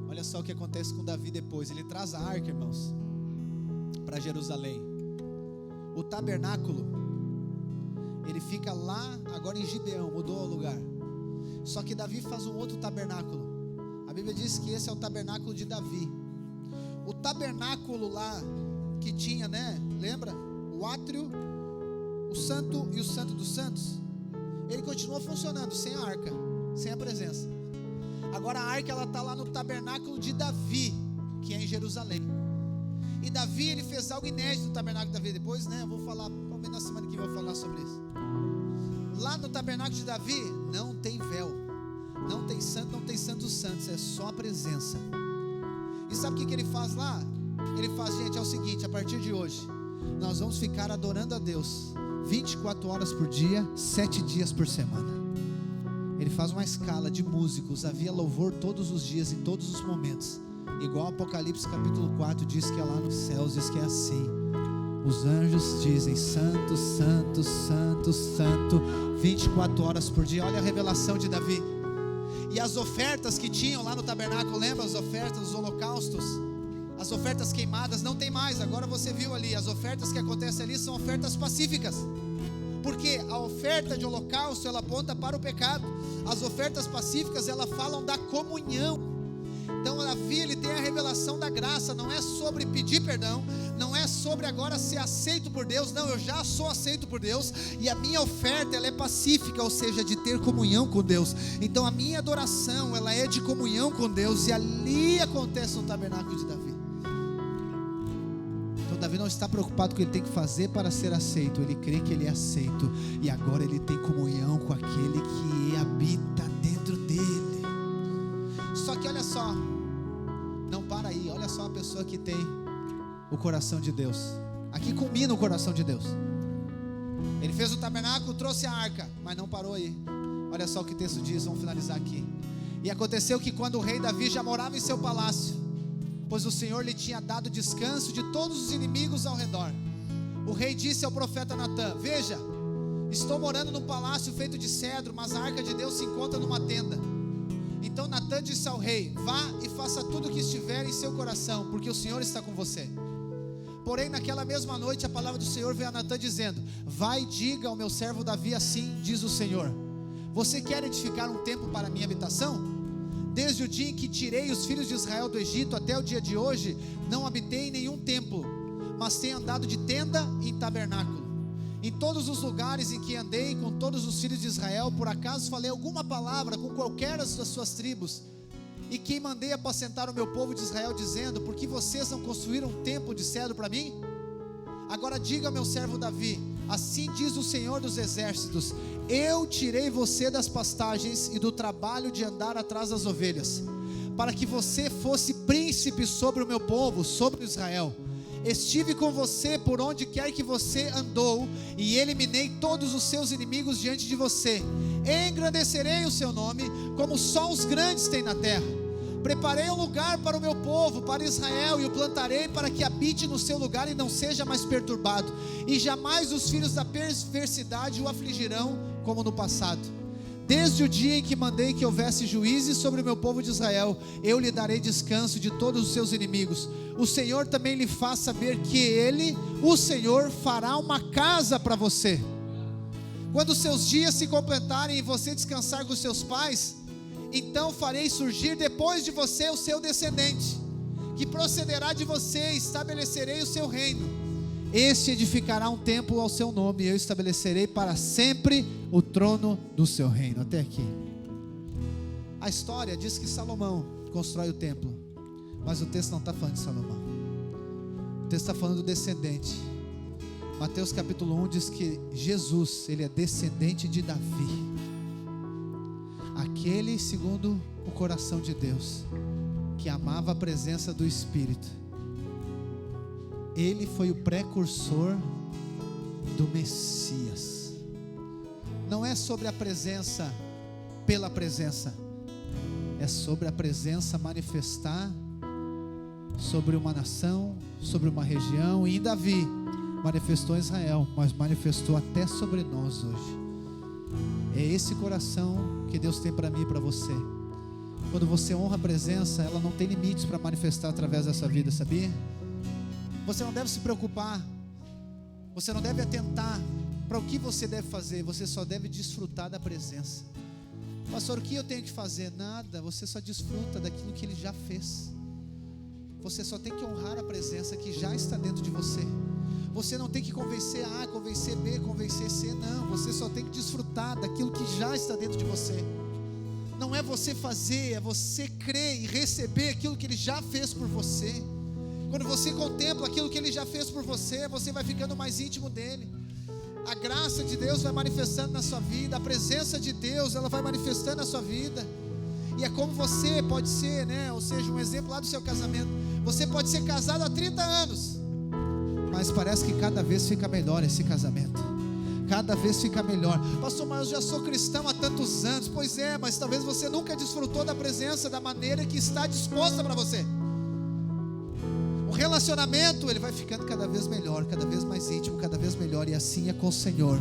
Olha só o que acontece com Davi depois. Ele traz a arca, irmãos, para Jerusalém. O tabernáculo, ele fica lá agora em Gibeão, mudou o lugar. Só que Davi faz um outro tabernáculo. A Bíblia diz que esse é o tabernáculo de Davi. O tabernáculo lá que tinha, né? Lembra? O átrio, o santo e o santo dos santos, ele continua funcionando sem a arca, sem a presença. Agora a arca, ela está lá no tabernáculo de Davi, que é em Jerusalém. E Davi, ele fez algo inédito no tabernáculo de Davi. Depois, né, eu vou falar, talvez na semana que vem eu vou falar sobre isso. Lá no tabernáculo de Davi não tem véu, não tem santo dos santos, é só a presença. E sabe o que ele faz lá? Ele faz, gente, é o seguinte: a partir de hoje nós vamos ficar adorando a Deus 24 horas por dia, 7 dias por semana. Ele faz uma escala de músicos. Havia louvor todos os dias, em todos os momentos. Igual Apocalipse capítulo 4 diz que é lá nos céus, diz que é assim. Os anjos dizem: santo, santo, santo, santo, 24 horas por dia. Olha a revelação de Davi. E as ofertas que tinham lá no tabernáculo, lembra? As ofertas, os holocaustos, as ofertas queimadas, não tem mais. Agora você viu ali, as ofertas que acontecem ali são ofertas pacíficas. Porque a oferta de holocausto, ela aponta para o pecado. As ofertas pacíficas, elas falam da comunhão. Então Davi, ele tem a revelação da graça. Não é sobre pedir perdão, não é sobre agora ser aceito por Deus. Não, eu já sou aceito por Deus, e a minha oferta, ela é pacífica, ou seja, de ter comunhão com Deus. Então a minha adoração, ela é de comunhão com Deus. E ali acontece no tabernáculo de Davi. Davi não está preocupado com o que ele tem que fazer para ser aceito. Ele crê que ele é aceito, e agora ele tem comunhão com aquele que habita dentro dele. Só que olha só, não para aí. Olha só a pessoa que tem o coração de Deus. Aqui culmina o coração de Deus. Ele fez o tabernáculo, trouxe a arca, mas não parou aí. Olha só o que o texto diz, vamos finalizar aqui. E aconteceu que quando o rei Davi já morava em seu palácio, pois o Senhor lhe tinha dado descanso de todos os inimigos ao redor, o rei disse ao profeta Natã: veja, Estou morando num palácio feito de cedro, mas a arca de Deus se encontra numa tenda. Então Natã disse ao rei: vá e faça tudo o que estiver em seu coração, porque o Senhor está com você. Porém naquela mesma noite a palavra do Senhor veio a Natã dizendo: vai e diga ao meu servo Davi, assim diz o Senhor: você quer edificar um templo para a minha habitação? Desde o dia em que tirei os filhos de Israel do Egito até o dia de hoje, não habitei em nenhum templo, mas tenho andado de tenda em tabernáculo. Em todos os lugares em que andei com todos os filhos de Israel, por acaso falei alguma palavra com qualquer das suas tribos, e quem mandei apacentar o meu povo de Israel, dizendo: por que vocês não construíram um templo de cedro para mim? Agora diga ao meu servo Davi: assim diz o Senhor dos exércitos: eu tirei você das pastagens e do trabalho de andar atrás das ovelhas, para que você fosse príncipe sobre o meu povo, sobre Israel. Estive com você por onde quer que você andou, e eliminei todos os seus inimigos diante de você. Engrandecerei o seu nome, como só os grandes têm na terra. Preparei um lugar para o meu povo, para Israel, e o plantarei para que habite no seu lugar e não seja mais perturbado. E jamais os filhos da perversidade o afligirão como no passado. Desde o dia em que mandei que houvesse juízes sobre o meu povo de Israel, eu lhe darei descanso de todos os seus inimigos. O Senhor também lhe faz saber que Ele, o Senhor, fará uma casa para você. Quando seus dias se completarem e você descansar com seus pais, então farei surgir depois de você o seu descendente, que procederá de você, e estabelecerei o seu reino. Este edificará um templo ao seu nome, e eu estabelecerei para sempre o trono do seu reino. Até aqui. A história diz que Salomão constrói o templo, mas o texto não está falando de Salomão. O texto está falando do descendente. Mateus capítulo 1 diz que Jesus, ele é descendente de Davi, aquele segundo o coração de Deus, que amava a presença do Espírito. Ele foi o precursor do Messias. Não é sobre a presença pela presença, é sobre a presença manifestar sobre uma nação, sobre uma região. E em Davi manifestou em Israel, mas manifestou até sobre nós hoje. É esse coração que Deus tem para mim e para você. Quando você honra a presença, ela não tem limites para manifestar através dessa vida, sabia? Você não deve se preocupar, você não deve atentar para o que você deve fazer, você só deve desfrutar da presença. Pastor, o que eu tenho que fazer? Nada, você só desfruta daquilo que Ele já fez. Você só tem que honrar a presença que já está dentro de você. Você não tem que convencer A, convencer B, convencer C, não. Você só tem que desfrutar daquilo que já está dentro de você. Não é você fazer, é você crer e receber aquilo que Ele já fez por você. Quando você contempla aquilo que Ele já fez por você, você vai ficando mais íntimo dEle. A graça de Deus vai manifestando na sua vida, a presença de Deus, ela vai manifestando na sua vida. E é como você pode ser, né? Ou seja, um exemplo lá do seu casamento. Você pode ser casado há 30 anos, mas parece que cada vez fica melhor esse casamento. Cada vez fica melhor. Pastor, mas eu já sou cristão há tantos anos. Pois é, mas talvez você nunca desfrutou da presença da maneira que está disposta para você. O relacionamento, ele vai ficando cada vez melhor, cada vez mais íntimo, cada vez melhor. E assim é com o Senhor.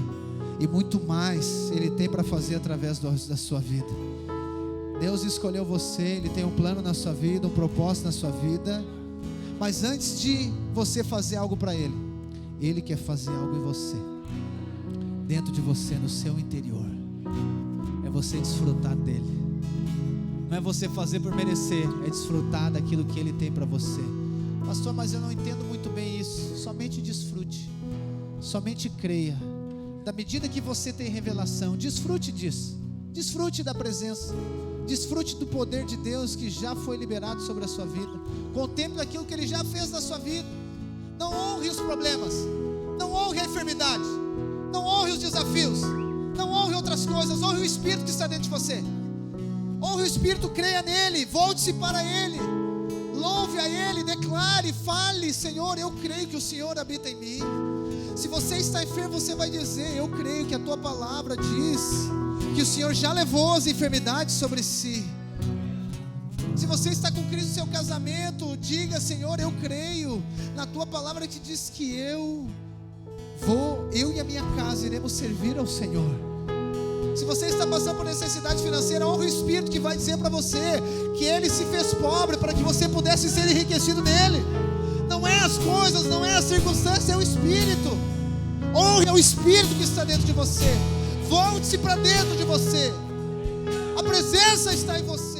E muito mais Ele tem para fazer através da sua vida. Deus escolheu você, Ele tem um plano na sua vida, um propósito na sua vida. Mas antes de você fazer algo para Ele, Ele quer fazer algo em você, dentro de você, no seu interior. É você desfrutar dEle. Não é você fazer por merecer, é desfrutar daquilo que Ele tem para você. Pastor, mas eu não entendo muito bem isso. Somente desfrute, somente creia. Da medida que você tem revelação, desfrute disso. Desfrute da presença, desfrute do poder de Deus que já foi liberado sobre a sua vida. Contemple aquilo que Ele já fez na sua vida. Não honre os problemas, não honre a enfermidade, não honre os desafios, não honre outras coisas. Honre o Espírito que está dentro de você. Honre o Espírito, creia nele, volte-se para Ele, louve a Ele, declare, fale: Senhor, eu creio que o Senhor habita em mim. Se você está enfermo, você vai dizer: eu creio que a tua palavra diz que o Senhor já levou as enfermidades sobre si. Se você está com crise no seu casamento, diga: Senhor, eu creio na tua palavra que diz que eu eu e a minha casa iremos servir ao Senhor. Se você está passando por necessidade financeira, honre o Espírito que vai dizer para você que Ele se fez pobre para que você pudesse ser enriquecido nele. Não é as coisas, não é a circunstância, é o Espírito. Honre o Espírito que está dentro de você. Volte-se para dentro de você. A presença está em você.